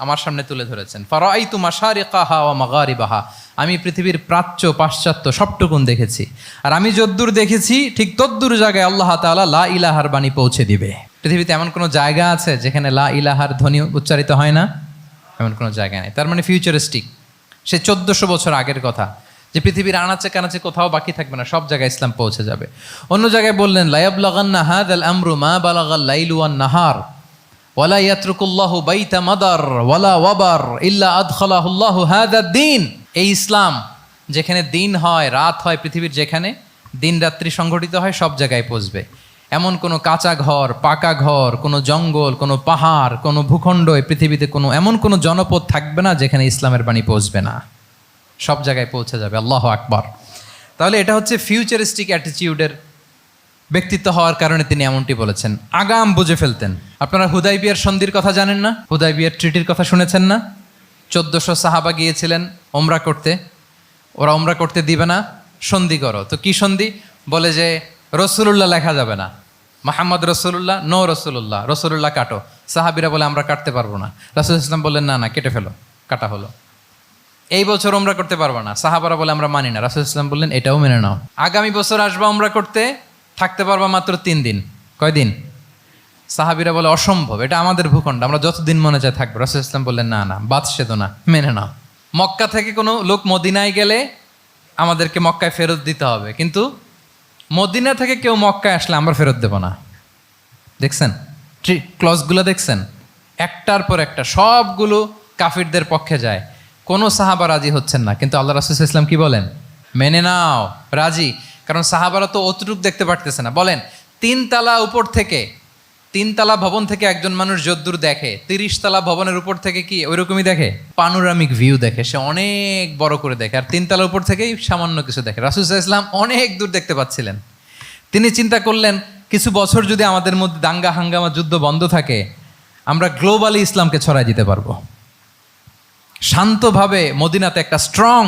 আমার সামনে তুলে ধরেছেন। ফারাআইতু মাশারিকাহা ওয়া মাগারিবাহা, আমি পৃথিবীর প্রাচ্য পাশ্চাত্য সবটুকুন দেখেছি। আর আমি যদ্দূর দেখেছি ঠিক তদ্দূর জায়গায় আল্লাহ তাআলা লা ইলাহার বাণী পৌঁছে দিবে। পৃথিবীতে এমন কোনো জায়গা আছে যেখানে লা ইলাহার ধ্বনি উচ্চারিত হয় না? এমন কোনো জায়গা নেই। তার মানে ফিউচারিস্টিক। সে 1400 বছর আগের কথা, যে পৃথিবীর আনাচে কানাচে কোথাও বাকি থাকবে না, সব জায়গায় ইসলাম পৌঁছে যাবে। অন্য জায়গায় বললেন, লায়াবলাগান্না হাযাল আমরু মা বালাগাল লাইলু ওয়ান নাহার ওয়ালা ইয়াতরুকুল্লাহু বাইতা মাদার ওয়ালা ওয়াবার ইল্লা আদখালাহুল্লাহু হাযাদ দ্বীন। এই ইসলাম যেখানে দিন হয়, রাত হয়, পৃথিবীর যেখানে দিন রাত্রি সংঘটিত হয়, সব জায়গায় পৌঁছবে। এমন কোনো কাঁচা ঘর, পাকা ঘর, কোনো জঙ্গল, কোনো পাহাড়, কোনো ভূখণ্ড, এই পৃথিবীতে এমন কোনো জনপদ থাকবে না যেখানে ইসলামের বাণী পৌঁছবে না। সব জায়গায় পৌঁছে যাবে। আল্লাহু আকবার। তাহলে এটা হচ্ছে ফিউচারিস্টিক অ্যাটিটিউডের ব্যক্তিত্ব হওয়ার কারণে তিনি এমনটি বলেছেন। আগাম বুঝে ফেলতেন। আপনারা হুদাইবিয়ার সন্ধির কথা জানেন না? হুদাইবিয়ার ট্রিটির কথা শুনেছেন না? 1400 সাহাবা গিয়েছিলেন ওমরা করতে, ওরা ওমরা করতে দিবে না, সন্ধি করো। তো কি সন্ধি? বলে যে রসুলুল্লাহ লেখা যাবে না, মোহাম্মদ রসুল্লাহ, নো রসুল্লাহ, রসুল্লাহ কাটো। সাহাবিরা বলে আমরা কাটতে পারবো না। রাসূল ইসলাম বললেন না না, কেটে ফেলো। কাটা হলো। এই বছর ওমরা করতে পারবো না, সাহাবারা বলে আমরা মানি না। রাসূল ইসলাম বললেন এটাও মেনে নাও। আগামী বছর আসবা ওমরা করতে, থাকতে পারবা মাত্র 3 দিন। কয়দিন? সাহাবিরা বলে অসম্ভব, এটা আমাদের ভূখণ্ড, আমরা যতদিন মনে চায় থাকবো। রাসূল ইসলাম বললেন না না, বাদশেদ না, মেনে নাও। মক্কা থেকে কোনো লোক মদিনায় গেলে আমাদেরকে মক্কায় ফেরত দিতে হবে, কিন্তু মদিনা থেকে কেউ মক্কায় আসলে আমরা ফেরত দেব না। দেখছেন ক্লজগুলো? দেখছেন একটার পর একটা সবগুলো কাফিরদের পক্ষে যায়। কোনো সাহাবা রাজি হচ্ছেন না, কিন্তু আল্লাহ রাসূল সাল্লাল্লাহু আলাইহি ওয়াসাল্লাম কি বলেন? মেনে নাও, রাজি। কারণ সাহাবারা তো অতটুক দেখতে পারতেছে না। বলেন 3 তালা উপর থেকে, 3 তালা ভবন থেকে একজন মানুষ যদ্দূর দেখে, 30 তালা ভবনের উপর থেকে কি ওইরকমই দেখে? পানোরামিক ভিউ দেখে, সে অনেক বড় করে দেখে। আর 3 তালার উপর থেকেই সামান্য কিছু দেখে। রাসূল সাল্লাল্লাহু আলাইহি ওয়াসাল্লাম অনেক দূর দেখতে পাচ্ছিলেন। তিনি চিন্তা করলেন, কিছু বছর যদি আমাদের মধ্যে দাঙ্গা হাঙ্গামা যুদ্ধ বন্ধ থাকে, আমরা গ্লোবালি ইসলামকে ছড়াই দিতে পারবো। শান্তভাবে মদিনাতে একটা স্ট্রং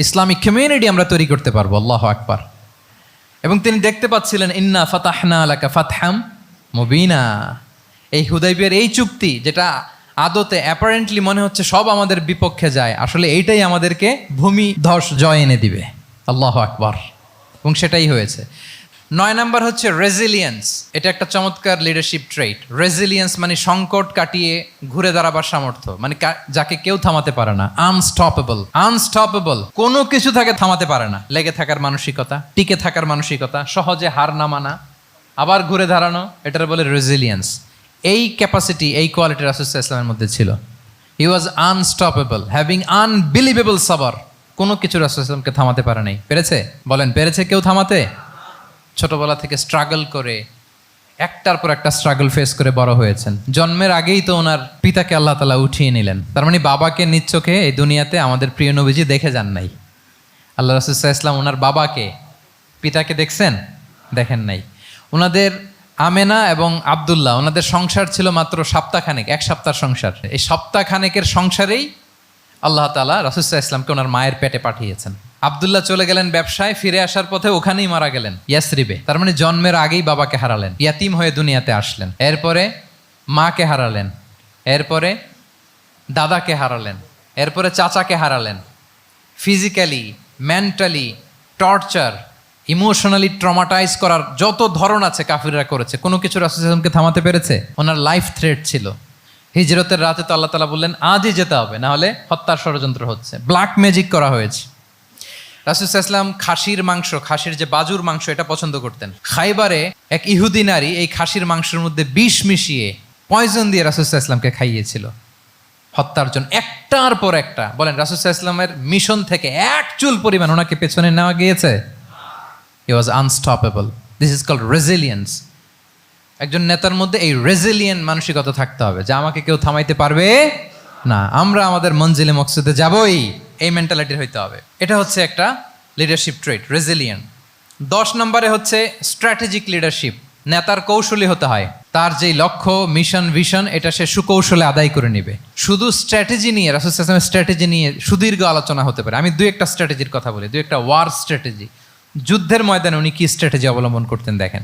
ইসলামিক কমিউনিটি আমরা তৈরি করতে পারবো। আল্লাহু আকবার। এবং তিনি দেখতে পাচ্ছিলেন, ইন্না ফাতাহনা লাকা ফাতহাম মুবিনা। এই হুদাইবিয়ার এই চুক্তি, যেটা আদতে অ্যাপারেন্টলি মনে হচ্ছে সব আমাদের বিপক্ষে যায়, আসলে এইটাই আমাদেরকে ভূমি ধস জয় এনে দিবে। আল্লাহু আকবার। এবং সেটাই হয়েছে। 9 নাম্বার হচ্ছে রেজিলিয়েন্স। এটা একটা চমৎকার লিডারশিপ ট্রেট। রেজিলিয়েন্স মানে সংকট কাটিয়ে ঘুরে দাঁড়াবার সামর্থ্য, মানে যাকে কেউ থামাতে পারে না। আনস্টপেবল, আনস্টপেবল, কোনো কিছু তাকে থামাতে পারে না। লেগে থাকার মানসিকতা, টিকে থাকার মানসিকতা, সহজে হার না মানা, আবার ঘুরে দাঁড়ানো, এটার বলে রেজিলিয়েন্স। এই ক্যাপাসিটি, এই কোয়ালিটি রাসূল সাল্লাল্লাহু আলাইহি ওয়াসাল্লামের মধ্যে ছিল। হি ওয়াজ আনস্টপেবল, হ্যাভিং আনবিলিভেবল সাবর। কোনো কিছু রাসূল সাল্লাল্লাহু আলাইহি ওয়াসাল্লামকে থামাতে পারে নাই। পেরেছে? বলেন, পেরেছে কেউ থামাতে? ছোটবেলা থেকে স্ট্রাগল করে, একটার পর একটা স্ট্রাগল ফেস করে বড় হয়েছেন। জন্মের আগেই তো ওনার পিতাকে আল্লাহ তাআলা উঠিয়ে নিলেন। তার মানে বাবাকে নিজ চোখে এই দুনিয়াতে আমাদের প্রিয় নবীজি দেখে যান নাই। আল্লাহ রাসূল সাল্লাল্লাহু আলাইহি ওয়াসাল্লাম ওনার বাবাকে, পিতাকে দেখছেন? দেখেন নাই। ওনাদের আমেনা এবং আব্দুল্লাহ, ওনাদের সংসার ছিল মাত্র সপ্তাহখানেক, 1 সপ্তাহের সংসার। এই সপ্তাহখানেকের সংসারেই আল্লাহ তাআলা রাসূল সাল্লাল্লাহু আলাইহি ওয়াসাল্লামকে ওনার মায়ের পেটে পাঠিয়েছেন। আব্দুল্লাহ চলে গেলেন ব্যবসায়, ফিরে আসার পথে ওখানেই মারা গেলেন, ইয়াসরিবে। তার মানে জন্মের আগেই বাবাকে হারালেন, ইয়াতিম হয়ে দুনিয়াতে আসলেন। এরপরে মাকে হারালেন, এরপরে দাদাকে হারালেন, এরপরে চাচাকে হারালেন। Physically, mentally torture, emotionally traumatise করার যত ধরন আছে কাফিররা করেছে। কোনো কিছু রাসূল সাল্লাল্লাহু আলাইহি ওয়াসাল্লামকে থামাতে পেরেছে? ওনার লাইফ থ্রেট ছিল। হিজরতের রাতে তো আল্লাহ তাআলা বললেন আজই যেতে হবে, না হলে হত্যার ষড়যন্ত্র হচ্ছে। ব্ল্যাক ম্যাজিক করা হয়েছে। রাসূল সাল্লাল্লাহু আলাইহি ওয়াসাল্লাম খাসির মাংস, খাসির যে বাজুর মাংস, এটা পছন্দ করতেন। খাইবারে এক ইহুদি নারী এই খাসির মাংসের মধ্যে বিষ মিশিয়ে, পয়জন দিয়ে রাসূল সাল্লাল্লাহু আলাইহি ওয়াসাল্লামকে খাইয়েছিল হত্যার জন্য, একটার পর একটা। বলেন, রাসূল সাল্লাল্লাহু আলাইহি ওয়াসাল্লামের মিশন থেকে এক চুল পরিমাণ ওনাকে পেছনে নেওয়া গিয়েছে? He was unstoppable. This is called resilience. একজন নেতার মধ্যে এই রেজিলিয়েন্ট মানসিকতা থাকতে হবে যে আমাকে কেউ থামাইতে পারবে না, আমরা আমাদের মঞ্জিলে মকসুদে যাবই, এই মেন্টালিটির হইতে হবে। এটা হচ্ছে একটা লিডারশিপ ট্রেট, রেজিলিয়েন্ট। 10 নম্বরে হচ্ছে স্ট্র্যাটেজিক লিডারশিপ। নেতার কৌশলী হতে হয়। তার যেই লক্ষ্য, মিশন, ভিশন, এটা সে সুকৌশলে আদায় করে নিবে। শুধু স্ট্র্যাটেজি নিয়ে, রাসূল সাল্লাল্লাহু আলাইহি ওয়াসাল্লামের স্ট্র্যাটেজি নিয়ে সুদীর্ঘ আলোচনা হতে পারে। আমি 2-1টা স্ট্র্যাটেজির কথা বলি, 2-1টা ওয়ার স্ট্র্যাটেজি। যুদ্ধের ময়দানে উনি কি স্ট্র্যাটেজি অবলম্বন করতেন দেখেন।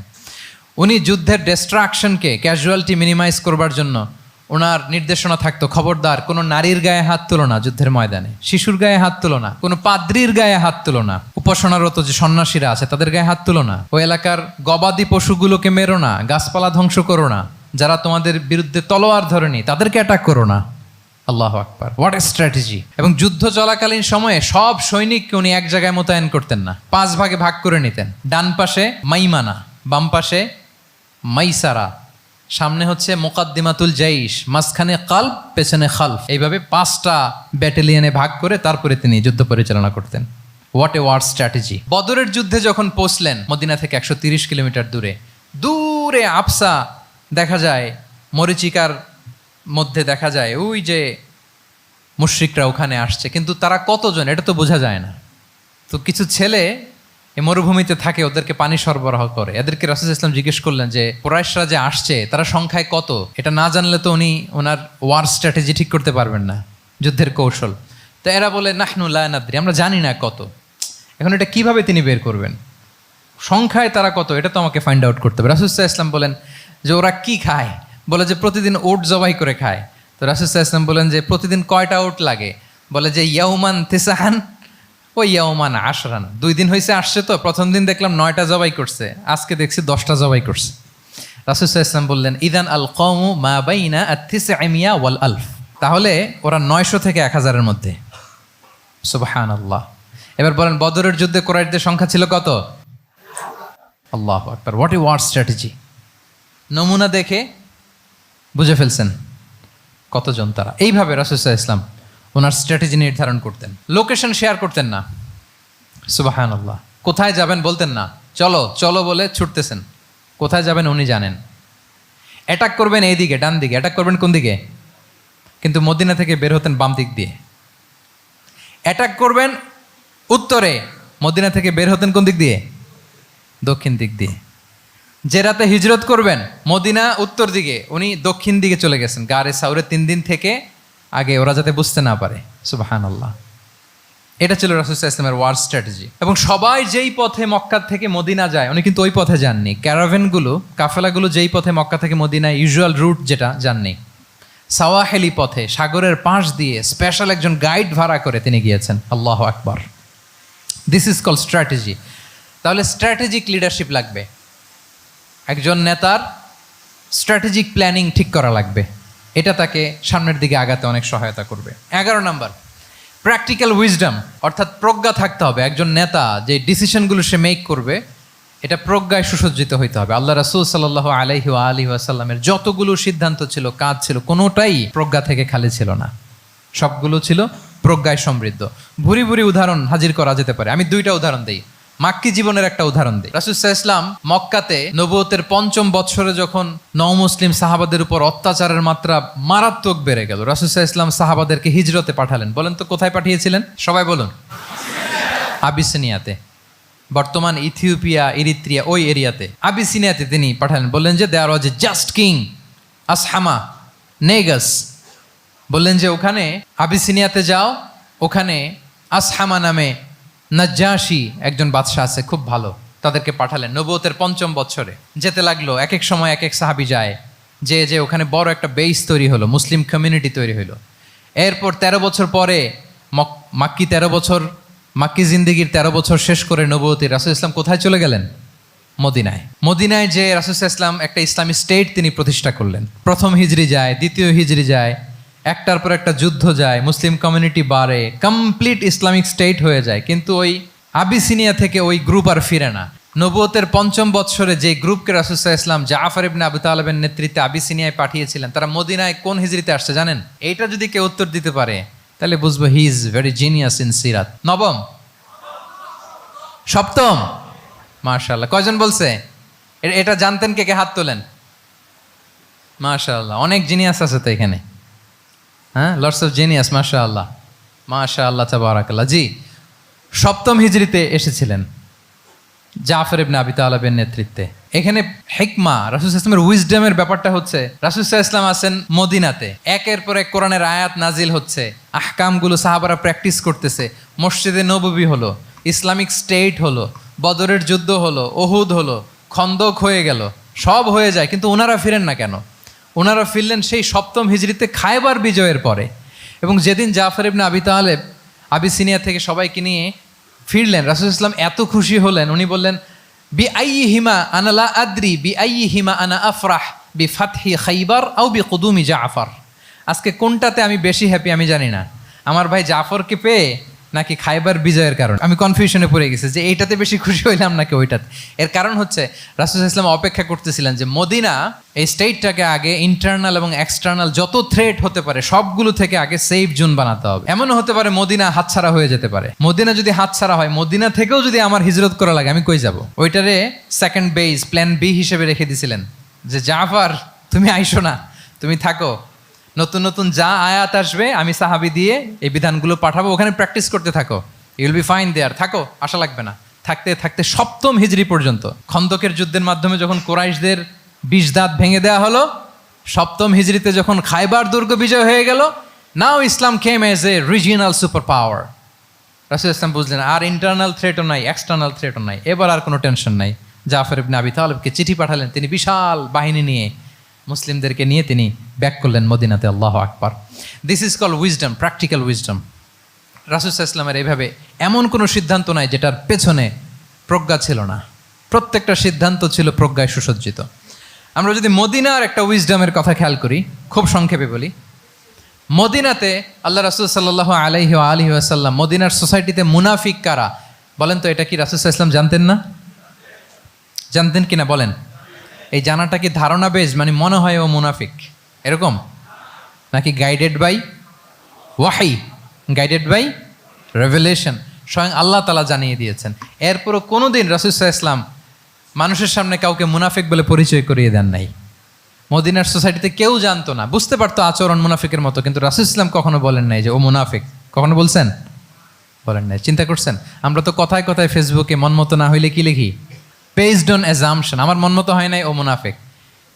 উনি যুদ্ধের ডিস্ট্রাকশনকে, ক্যাজুয়ালিটি মিনিমাইজ করবার জন্য ওনার নির্দেশনা থাকতো, খবরদার কোনো নারীর গায়ে হাত তুলো না যুদ্ধের ময়দানে, শিশুর গায়ে হাত তুলো না, কোনো পাদ্রীর গায়ে হাত তুলো না, উপাসনারত যে সন্ন্যাসীরা আছে তাদের গায়ে হাত তুলো না, ওই এলাকার গবাদি পশুগুলোকে মেরো না, গাছপালা ধ্বংস করো না, যারা তোমাদের বিরুদ্ধে তলোয়ার ধরেনি তাদেরকে অ্যাটাক করো না। আল্লাহু আকবার, হোয়াট এ স্ট্র্যাটেজি! এবং যুদ্ধ চলাকালীন সময়ে সব সৈনিককে উনি এক জায়গায় মোতায়েন করতেন না, 5 ভাগে ভাগ করে নিতেন। ডান পাশে মাইমানা, বাম পাশে মাইসারা, সামনে হচ্ছে মুকাদ্দিমাতুল জাইশ, মাঝখানে কালব, পেছনে খালফ। এইভাবে 5টা ব্যাটালিয়নে ভাগ করে তারপরে তিনি যুদ্ধ পরিচালনা করতেন। What a war strategy! বদরের যুদ্ধে যখন পৌঁছলেন মদিনা থেকে 130 কিলোমিটার দূরে, দূরে আফসা দেখা যায়, মরিচিকার মধ্যে দেখা যায় ওই যে মুশরিকরা ওখানে আসছে, কিন্তু তারা কতজন এটা তো বোঝা যায় না। তো কিছু ছেলে এই মরুভূমিতে থাকে, ওদেরকে পানি সরবরাহ করে। এদেরকে রাসূল সাল্লাল্লাহু আলাইহি ওয়াসাল্লাম জিজ্ঞেস করলেন যে কুরাইশরা যে আসছে তারা সংখ্যায় কত? এটা না জানলে তো উনি ওনার ওয়ার স্ট্র্যাটেজি ঠিক করতে পারবেন না, যুদ্ধের কৌশল। তো এরা বলে নাহনু লা নাদরি, আমরা জানি না কত। এখন এটা কিভাবে তিনি বের করবেন? সংখ্যায় তারা কত এটা তো আমাকে ফাইন্ড আউট করতে হবে। রাসূল সাল্লাল্লাহু আলাইহি ওয়াসাল্লাম বলেন যে ওরা কি খায়? বলে যে প্রতিদিন ওট জবাই করে খায়। তো রাসূল সাল্লাল্লাহু আলাইহি ওয়াসাল্লাম বলেন যে প্রতিদিন কয়টা ওট লাগে? বলে যে ইয়াউমান তিসআন ওই ইয়াউমান আশরান। 2 দিন হয়েছে আসছে, তো প্রথম দিন দেখলাম 9টা জবাই করছে, আজকে দেখছি 10টা জবাই করছে। রাসূল সাল্লাল্লাহু আলাইহি ওয়াসাল্লাম বললেন ইদান আল কওমু মা বাইনা আত-তিসআমিয়া ওয়াল আলফ, তাহলে ওরা 900 থেকে 1000-এর মধ্যে। সুবহানাল্লাহ। এবার বলেন বদরের যুদ্ধে কুরাইশদের সংখ্যা ছিল কত? আল্লাহু আকবার, হোয়াট এ ওয়ার স্ট্র্যাটেজি! নমুনা দেখে বুঝে ফেলছেন কতজন তারা। এইভাবে রাসূল সাল্লাল্লাহু আলাইহি ওয়াসাল্লাম ওনার স্ট্র্যাটেজি নির্ধারণ করতেন। লোকেশন শেয়ার করতেন না। সুবহানাল্লাহ। কোথায় যাবেন বলতেন না, চলো চলো বলে ছুটতেছেন। কোথায় যাবেন উনি জানেন। অ্যাটাক করবেন এই দিকে, ডান দিকে। অ্যাটাক করবেন কোন দিকে? কিন্তু মদিনা থেকে বের হতেন বাম দিক দিয়ে। অ্যাটাক করবেন উত্তরে, মদিনা থেকে বের হতেন কোন দিক দিয়ে? দক্ষিণ দিক দিয়ে। যে রাতে হিজরত করবেন মদিনা উত্তর দিকে, উনি দক্ষিণ দিকে চলে গেছেন গারে সাউরে 3 দিন থেকে আগে, ওরা যাতে বুঝতে না পারে। সুবহানাল্লাহ। এটা ছিল রাসূল সাল্লাল্লাহু আলাইহি ওয়াসাল্লামের ওয়ার স্ট্র্যাটেজি। এবং সবাই যেই পথে মক্কা থেকে মদিনা যায় উনি কিন্তু ওই পথে যাননি। ক্যারাভেনগুলো, কাফেলাগুলো যেই পথে মক্কা থেকে মদিনা ইউজুয়াল রুট যেটা, যাননি। সাওয়াহেলি পথে, সাগরের পাশ দিয়ে স্পেশাল একজন গাইড ভাড়া করে তিনি গিয়েছেন। আল্লাহু আকবার। This is called strategy. তাহলে স্ট্র্যাটেজিক লিডারশিপ লাগবে। একজন নেতার স্ট্র্যাটেজিক প্ল্যানিং ঠিক করা লাগবে। এটা তাকে সামনের দিকে আগাতে অনেক সহায়তা করবে। 11 নম্বর, প্র্যাকটিক্যাল উইজডম, অর্থাৎ প্রজ্ঞা থাকতে হবে। একজন নেতা যে ডিসিশনগুলো সে মেক করবে এটা প্রজ্ঞায় সুসজ্জিত হইতে হবে। আল্লাহ রাসূল সাল্লাল্লাহু আলাইহি ওয়াসাল্লামের যতগুলো সিদ্ধান্ত ছিল, কাজ ছিল, কোনোটাই প্রজ্ঞা থেকে খালি ছিল না, সবগুলো ছিল প্রজ্ঞায় সমৃদ্ধ। ভুরি ভুরি উদাহরণ হাজির করা যেতে পারে। আমি 2টা উদাহরণ দিই। মাক্কি জীবনের একটা উদাহরণ দিই। রাসূল সাল্লাল্লাহু আলাইহি ওয়াসাল্লাম মক্কাতে নবুয়তের 5ম বছরে যখন নও-মুসলিম সাহাবাদের উপর অত্যাচারের মাত্রা মারাত্মক বেড়ে গেল, রাসূল সাল্লাল্লাহু আলাইহি ওয়াসাল্লাম সাহাবাদেরকে হিজরতে পাঠালেন। বলেন তো কোথায় পাঠিয়েছিলেন? সবাই বলুন। আবিসিনিয়াতে, বর্তমান ইথিওপিয়া, ইরিত্রিয়া, ওই এরিয়াতে, আবিসিনিয়াতে তিনি পাঠালেন। বললেন যে দেয়ার ওয়াজ এ জাস্ট কিং আসহামা নেগাস। বললেন যে ওখানে আবিসিনিয়াতে যাও, ওখানে আসহামা নামে নাজ্জাশী একজন বাদশাহ আছে, খুব ভালো। তাদেরকে পাঠালেন নবুয়তের 5ম বছরে। যেতে লাগলো, এক এক সময় এক এক সাহাবী যায়, যে ওখানে বড় একটা বেস তৈরি হলো, মুসলিম কমিউনিটি তৈরি হলো। এরপর 13 বছর পরে মাক্কি জিন্দেগির 13 বছর শেষ করে নবুয়তের রাসূল ইসলাম কোথায় চলে গেলেন? মদিনায়। মদিনায় যে রাসূল ইসলাম একটা ইসলামী স্টেট তিনি প্রতিষ্ঠা করলেন। 1ম হিজরি যায়, 2য় হিজরি যায়, একটার পর একটা যুদ্ধ যায়, মুসলিম কমিউনিটি বাড়ে, কমপ্লিট ইসলামিক স্টেট হয়ে যায়। কিন্তু ওই আবিসিনিয়া থেকে ওই গ্রুপ আর ফিরে না। নবুয়তের 5ম বৎসরে যে গ্রুপকে রাসূল সাল্লাল্লাহু আলাইহি ওয়াসাল্লাম জাফর ইবনে আবু তালেবের নেতৃত্বে আবিসিনিয়ায় পাঠিয়েছিলেন, তারা মদিনায় কোন হিজরিতে আসছে জানেন? এইটা যদি কেউ উত্তর দিতে পারে তাহলে বুঝবো he is very genius in সিরাত। 9ম, 7ম, মাশাআল্লাহ। কয়জন বলছে? এটা জানতেন? কে কে হাত তোলেন? মাশাআল্লাহ, অনেক জিনিয়াস আছে তো এখানে। হ্যাঁ, লটস অফ জিনিয়াস, মাশাআল্লাহ মাশাআল্লাহ তাবারাকাল্লাহ। জি, সপ্তম হিজরিতে এসেছিলেন জাফর ইবনে আবি তালেবের নেতৃত্বে। এখানে হিকমা, রাসূল সাল্লাল্লাহু আলাইহি ওয়াসাল্লামের উইজডমের ব্যাপারটা হচ্ছে, রাসূল সাল্লাল্লাহু আলাইহি ওয়াসাল্লাম আছেন মদিনাতে, একের পর এক কোরআনের আয়াত নাজিল হচ্ছে, আহকামগুলো সাহাবারা প্র্যাকটিস করতেছে, মসজিদে নববী হলো, ইসলামিক স্টেট হলো, বদরের যুদ্ধ হলো, উহুদ হলো, খন্দক হয়ে গেল, সব হয়ে যায়, কিন্তু ওনারা ফিরেন না কেন? ওনারা ফিরলেন সেই সপ্তম হিজরিতে খায়বার বিজয়ের পরে। এবং যেদিন জাফর ইবনে আবি তালেব আবিসিনিয়া থেকে সবাইকে নিয়ে ফিরলেন, রাসূল ইসলাম এত খুশি হলেন, উনি বললেন, বি আইয়িহিমা আনা লা আদ্রি বি আইয়িহিমা আনা আফরাহ বি ফাতহি খাইবার আও বি কুদুমি জাফর। আজকে কোনটাতে আমি বেশি হ্যাপি আমি জানি না, আমার ভাই জাফরকে পেয়ে নাকি খাইবার বিজয়ের কারণ। আমি কনফিউশনে পড়ে গেছি যে এইটাতে বেশি খুশি হইলাম নাকি ওইটাতে। এর কারণ হচ্ছে রাসূল ইসলাম অপেক্ষা করতেছিলেন যে মদিনা এই স্টেটটাকে আগে ইন্টারনাল এবং এক্সটার্নাল যত থ্রেট হতে পারে সবগুলো থেকে আগে সেফ জোন বানাতে হবে। এমনও হতে পারে মদিনা হাতছাড়া হয়ে যেতে পারে। মদিনা যদি হাতছাড়া হয়, মদিনা থেকেও যদি আমার হিজরত করা লাগে, আমি কই যাব? ওইটারে সেকেন্ড বেস, প্ল্যান বি হিসেবে রেখে দিছিলেন যে জাফর তুমি আইসো না, তুমি থাকো, নতুন নতুন যা আয়াত আসবে আমি সাহাবি দিয়ে এই বিধানগুলো পাঠাবো, ওখানে প্র্যাকটিস করতে থাকো, ইউল বি ফাইন দেয়ার, থাকো, আশা লাগবে না। থাকতে থাকতে সপ্তম হিজরি পর্যন্ত, খন্দকের যুদ্ধের মাধ্যমে যখন কুরাইশদের 20 দাঁত ভেঙে দেওয়া হলো, সপ্তম হিজরিতে যখন খায়বার দুর্গ বিজয় হয়ে গেল, now Islam came as a regional super power. রাসূল ইসলাম বুঝলেন আর ইন্টারনাল থ্রেটও নাই, এক্সটার্নাল থ্রেটও নাই, এবার আর কোনো টেনশন নাই। জাফর ইবনে আবি তালেবকে চিঠি পাঠালেন, তিনি বিশাল বাহিনী নিয়ে মুসলিমদেরকে নিয়ে তিনি ব্যাক করলেন মদিনাতে। আল্লাহু আকবার। This is call wisdom, practical wisdom. রাসূল সাল্লাল্লাহু আলাইহি ওয়াসাল্লামের এইভাবে এমন কোনো সিদ্ধান্ত নাই যেটার পেছনে প্রজ্ঞা ছিল না, প্রত্যেকটা সিদ্ধান্ত ছিল প্রজ্ঞায় সুসজ্জিত। আমরা যদি মদিনার একটা উইজডমের কথা খেয়াল করি, খুব সংক্ষেপে বলি, মদিনাতে আল্লাহ রাসূল সাল্লাল্লাহু আলাইহি ওয়া আলিহি ওয়াসাল্লাম, মদিনার সোসাইটিতে মুনাফিক কারা বলেন তো? এটা কি রাসূল সাল্লাল্লাহু আলাইহি ওয়াসাল্লাম জানতেন না? জানতেন কিনা বলেন? এই জানাটা কি ধারণা বেজ, মানে মনে হয় ও মুনাফিক এরকম, নাকি গাইডেড বাই ওয়াহি, গাইডেড বাই রেভেলেশন? স্বয়ং আল্লাহ তাআলা জানিয়ে দিয়েছেন। এরপরও কোনোদিন রাসূল সাল্লাল্লাহু আলাইহি ওয়াসাল্লাম মানুষের সামনে কাউকে মুনাফিক বলে পরিচয় করিয়ে দেন নাই। মদিনার সোসাইটিতে কেউ জানতো না, বুঝতে পারতো আচরণ মুনাফিকের মতো, কিন্তু রাসূল ইসলাম কখনো বলেন নাই যে ও মুনাফিক। কখনো বলছেন? বলেন নাই। চিন্তা করছেন? আমরা তো কথায় কথায় ফেসবুকে মন মতো না হইলে কি লিখি? বেসড অন অ্যাজাম্পশন, আমার মন মতো হয় নাই, ও মুনাফিক।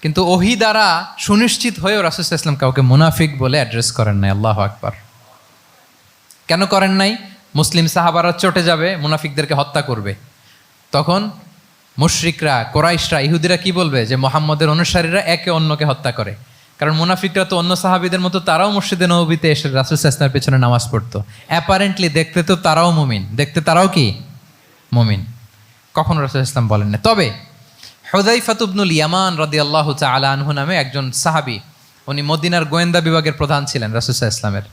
কিন্তু ওহী দ্বারা সুনিশ্চিত হয়েও রাসূল সাল্লাল্লাহু আলাইহি ওয়াসাল্লাম কাউকে মুনাফিক বলে অ্যাড্রেস করেন নাই। আল্লাহু আকবার। কেন করেন নাই? মুসলিম সাহাবারা চটে যাবে, মুনাফিকদেরকে হত্যা করবে, তখন মুশরিকরা, কোরাইশরা, ইহুদিরা কি বলবে? যে মুহাম্মদের অনুসারীরা একে অন্যকে হত্যা করে। কারণ মুনাফিকরা তো অন্য সাহাবীদের মতো তারাও মসজিদে নববীতে এসে রাসূল সাল্লাল্লাহু আলাইহি ওয়াসাল্লামের পেছনে নামাজ পড়তো। অ্যাপারেন্টলি দেখতে তো তারাও মুমিন, দেখতে তারাও কি মুমিন। কখনো রাসূল সাল্লাল্লাহু আলাইহি ওয়াসাল্লাম বলেন না। তবে হুযায়ফা ইবনুল ইয়ামান রাদিয়াল্লাহু তাআলা আনহু নামে একজন সাহাবী, উনি মদিনার গোয়েন্দা বিভাগের প্রধান ছিলেন রাসূল সাল্লাল্লাহু আলাইহি ওয়াসাল্লামের।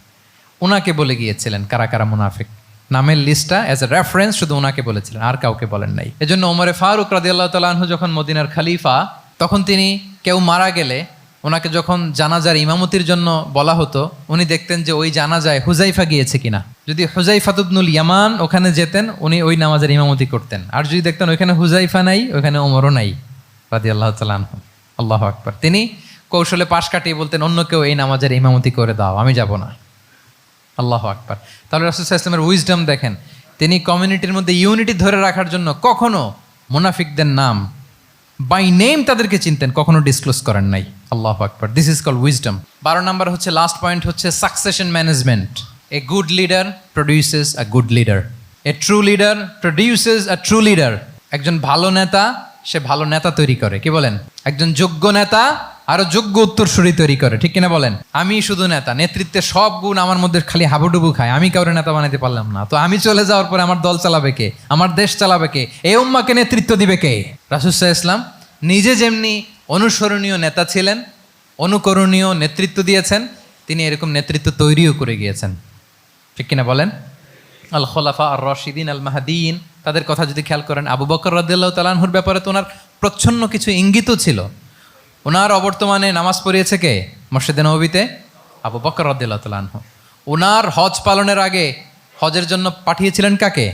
উনাকে বলে গিয়েছিলেন কারা কারা মুনাফিক, নামের লিস্টটা অ্যাজ এ রেফারেন্স শুধু ওনাকে বলেছিলেন, আর কাউকে বলেন নাই। এজন্য ওমরে ফারুক রাদিয়াল্লাহু তাআলা আনহু যখন মদিনার খলিফা, তখন তিনি কেউ মারা গেলে ওনাকে যখন জানাজার ইমামতির জন্য বলা হতো, উনি দেখতেন যে ওই জানাজায় হুযায়ফা গিয়েছে কিনা। যদি হুযায়ফা ইবনুল ইয়ামান ওখানে যেতেন, উনি ওই নামাজের ইমামতি করতেন। আর যদি দেখতেন ওইখানে হুযায়ফা নাই, ওইখানে ওমরও নাই রাদিয়াল্লাহু তাআলা আনহু, আল্লাহু আকবার, তিনি কৌশলে পাশ কাটিয়ে বলতেন অন্য কেউ এই নামাজের ইমামতি করে দাও, আমি যাব না। আল্লাহু আকবার। তাহলে রাসূল সাল্লাল্লাহু আলাইহি ওয়াসাল্লামের উইজডম দেখেন, তিনি কমিউনিটির মধ্যে ইউনিটি ধরে রাখার জন্য কখনো মুনাফিকদের নাম বাই নেম তাদেরকে চিনতেন, কখনো ডিসক্লোজ করেন নাই। আল্লাহু আকবার। This is called wisdom. 12 number হচ্ছে, লাস্ট পয়েন্ট হচ্ছে succession management. A good leader produces a good leader, a true leader produces a true leader. একজন ভালো নেতা সে ভালো নেতা তৈরি করে, কি বলেন? একজন যোগ্য নেতা আরো যোগ্য উত্তরসূরি তৈরি করে, ঠিক কিনা বলেন? আমি শুধু নেতা, নেতৃত্বের সব গুণ আমার মধ্যে খালি হাবুডুবু খায়, আমি কাউরে নেতা বানাতে পারলাম না, তো আমি চলে যাওয়ার পরে আমার দল চালাবে কে? আমার দেশ চালাবে কে? এই উম্মাকে নেতৃত্ব দিবে কে? রাসূল সাল্লাল্লাহু আলাইহি ওয়াসাল্লাম নিজে যেমনি অনুসরণীয় নেতা ছিলেন, অনুকরণীয় নেতৃত্ব দিয়েছেন, তিনি এরকম নেতৃত্ব তৈরিও করে গিয়েছেন, ঠিক কিনা বলেন? আল খোলাফা আর রশিদিন আল মাহদিন, তাদের কথা যদি খেয়াল করেন, আবু বকর রাদিয়াল্লাহু তাআলা আনহুর ব্যাপারে তো ওনার প্রচ্ছন্ন কিছু ইঙ্গিতও ছিল। ওনার অবর্তমানে নামাজ পড়িয়েছে কে মসজিদে নববীতে? আবু বকর রাদিয়াল্লাহু তাআলা আনহু। ওনার হজ পালনের আগে হজের জন্য পাঠিয়েছিলেন কাকে?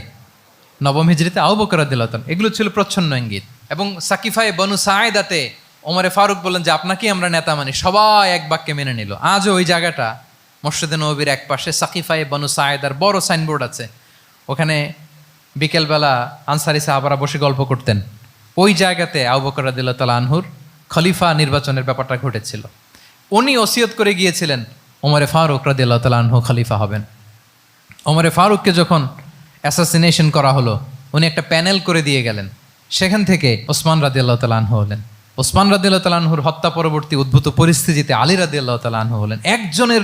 নবম হিজরিতে আবু বকর রাদিয়াল্লাহু তাআলা, এগুলো ছিল প্রচ্ছন্ন ইঙ্গিত। এবং সাকিফায়ে বনু সায়েদাতে ওমরে ফারুক বললেন যে আপনাকেই আমরা নেতা মানি, সবাই এক বাক্যে মেনে নিল। আজও ওই জায়গাটা মসজিদে নববীর এক পাশে সাকিফায়ে বনু সায়েদার বড় সাইনবোর্ড আছে, ওখানে বিকেলবেলা আনসারি সাহাবারা বসে গল্প করতেন। ওই জায়গাতে আবু বকর রাদিয়াল্লাহু তাআলা আনহুর খলিফা নির্বাচনের ব্যাপারটা ঘটেছিল। উনি ওসিয়ত করে গিয়েছিলেন ওমরে ফারুক রাদিয়াল্লাহু তাআলা আনহু খলিফা হবেন। ওমরে ফারুককে যখন অ্যাসাসিনেশন করা হলো, উনি একটা প্যানেল করে দিয়ে গেলেন। সেখান থেকে ওসমান রাদিয়াল্লাহু তাআলা আনহু হলেন। ওসমান রাদিয়াল্লাহু তাআলা আনহুর হত্যা পরবর্তী উদ্ভূত পরিস্থিতিতে আলী রাদিয়াল্লাহু তাআলা আনহু হলেন। একজনের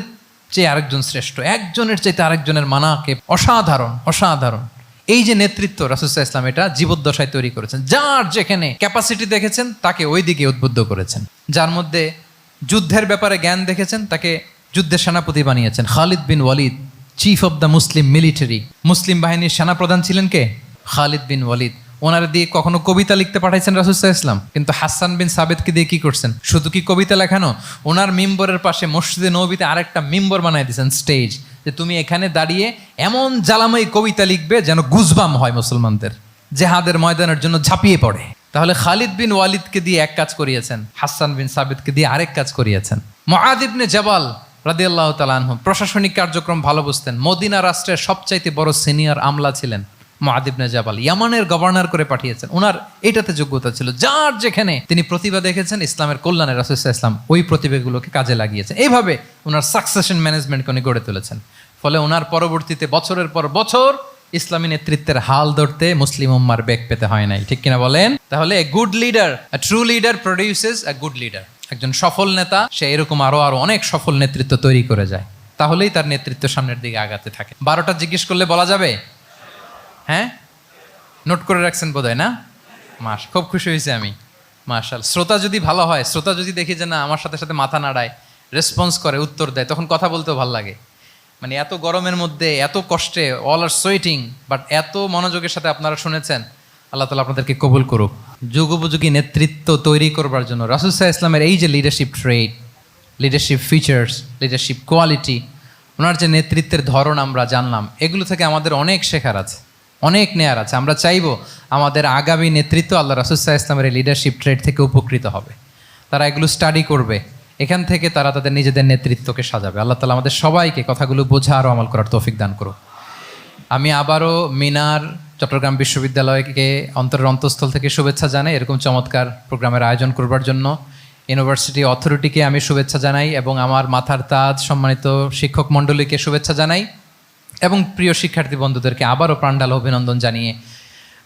চেয়ে আরেকজন শ্রেষ্ঠ, একজনের চাইতে আরেকজনের মানাকে অসাধারণ অসাধারণ। এই যে নেতৃত্ব রাসূল সাল্লাল্লাহু আলাইহি ওয়াসাল্লাম এটা জীবদ্দশায় তৈরি করেছেন। যার যেখানে ক্যাপাসিটি দেখেছেন তাকে ওই দিকে উদ্বুদ্ধ করেছেন। যার মধ্যে যুদ্ধের ব্যাপারে জ্ঞান দেখেছেন তাকে যুদ্ধের সেনাপতি বানিয়েছেন। Khalid bin Walid, chief of the Muslim military, মুসলিম বাহিনীর সেনাপ্রধান ছিলেন কে? খালিদ বিন ওয়ালিদ। ওনার দিয়ে কখনো কবিতা লিখতে পাঠাইছেন রাসূল সাল্লাল্লাহু আলাইহি ওয়াসাল্লাম, কিন্তু হাসান বিন সাবিতকে দিয়ে কি করছেন? শুধু কি কবিতা লেখানো, ওনার মিম্বরের পাশে মসজিদে নববীতে আরেকটা মিম্বর বানাই দিয়েছেন, স্টেজ, যে তুমি এখানে দাঁড়িয়ে এমন জ্বালাময়ী কবিতা লিখবে যেন গুজবাম হয় মুসলমানদের, জেহাদের ময়দানের জন্য ঝাঁপিয়ে পড়ে। তাহলে খালিদ বিন ওয়ালিদকে দিয়ে এক কাজ করিয়েছেন, হাসান বিন সাবিতকে দিয়ে আরেক কাজ করিয়েছেন। মুআয ইবনে জাবাল রাদিয়াল্লাহু তাআলা আনহু প্রশাসনিক কার্যক্রম ভালো বুঝতেন। মদিনা রাষ্ট্রের সবচাইতে বড় সিনিয়র আমলা ছিলেন মুআয ইবনে জাবাল, ইয়ামানের গভর্নর করে পাঠিয়েছেন। ওনার এটাতে যোগ্যতা ছিল। যার যেখানে তিনি প্রতিভা দেখেছেন ইসলামের কল্যাণে রাসূল সাল্লাল্লাহু আলাইহি ওয়াসাল্লাম ওই প্রতিভাগুলোকে কাজে লাগিয়েছেন। এইভাবে ওনার সাকসেশন ম্যানেজমেন্টকে উনি গড়ে তুলেছেন। ফলে ওনার পরবর্তীতে বছরের পর বছর ইসলামী নেতৃত্বের হাল ধরতে মুসলিম উম্মার বেগ পেতে হয় নাই, ঠিক কিনা বলেন? তাহলে এ good leader, a true leader produces A good leader. একজন সফল নেতা সে এরকম আরো অনেক সফল নেতৃত্ব তৈরি করে যায়, তাহলেই তার নেতৃত্ব সামনের দিকে আগাতে থাকে। 12টা জিজ্ঞেস করলে বলা যাবে? হ্যাঁ, নোট করে রাখছেন বোধহয় না? খুব খুশি হয়েছে আমি, মাশাআল্লাহ। শ্রোতা যদি ভালো হয়, শ্রোতা যদি দেখি যে না আমার সাথে সাথে মাথা নাড়ায়, রেসপন্স করে, উত্তর দেয়, তখন কথা বলতেও ভালো লাগে। মানে এত গরমের মধ্যে এত কষ্টে, অল আর সোয়েটিং, বাট এত মনোযোগের সাথে আপনারা শুনেছেন। আল্লাহ তাআলা আপনাদেরকে কবুল করুক। যুগোপযোগী নেতৃত্ব তৈরি করবার জন্য রাসূল সাল্লাল্লাহু আলাইহি ওয়াসাল্লামের এই যে leadership trait, leadership features, leadership quality, ওনার যে নেতৃত্বের ধরন আমরা জানলাম, এগুলো থেকে আমাদের অনেক শেখার আছে, অনেক নেয়ার আছে। আমরা চাইবো আমাদের আগামী নেতৃত্ব আল্লাহ রাসূল সাল্লাল্লাহু আলাইহি ওয়াসাল্লামের এই লিডারশিপ ট্রেড থেকে উপকৃত হবে। তারা এগুলো স্টাডি করবে, এখান থেকে তারা তাদের নিজেদের নেতৃত্বকে সাজাবে। আল্লাহ তাআলা আমাদের সবাইকে কথাগুলো বোঝা আর আমল করার তৌফিক দান করুক। আমি আবারও মিনার চট্টগ্রাম বিশ্ববিদ্যালয়কে অন্তরের অন্তঃস্থল থেকে শুভেচ্ছা জানাই এরকম চমৎকার প্রোগ্রামের আয়োজন করবার জন্য। ইউনিভার্সিটি অথরিটিকে আমি শুভেচ্ছা জানাই এবং আমার মাথার তাজ সম্মানিত শিক্ষক মণ্ডলীকে শুভেচ্ছা জানাই এবং প্রিয় শিক্ষার্থী বন্ধুদেরকে আবারও প্রাণঢাল অভিনন্দন জানিয়ে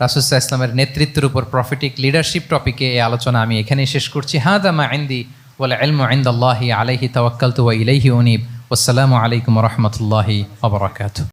রাসূল সাল্লাল্লাহু আলাইহি ওয়াসাল্লামের নেতৃত্বের উপর প্রফিটিক লিডারশিপ টপিকে এই আলোচনা আমি এখানেই শেষ করছি। হাদা মা ইনদি ওয়াল ইলমু ইনদাল্লাহি আলাইহি তাওয়াক্কালতু ওয়া ইলাইহি উনীব। ওয়াসসালামু আলাইকুম ওয়া রাহমাতুল্লাহি ওয়া বারাকাতুহু।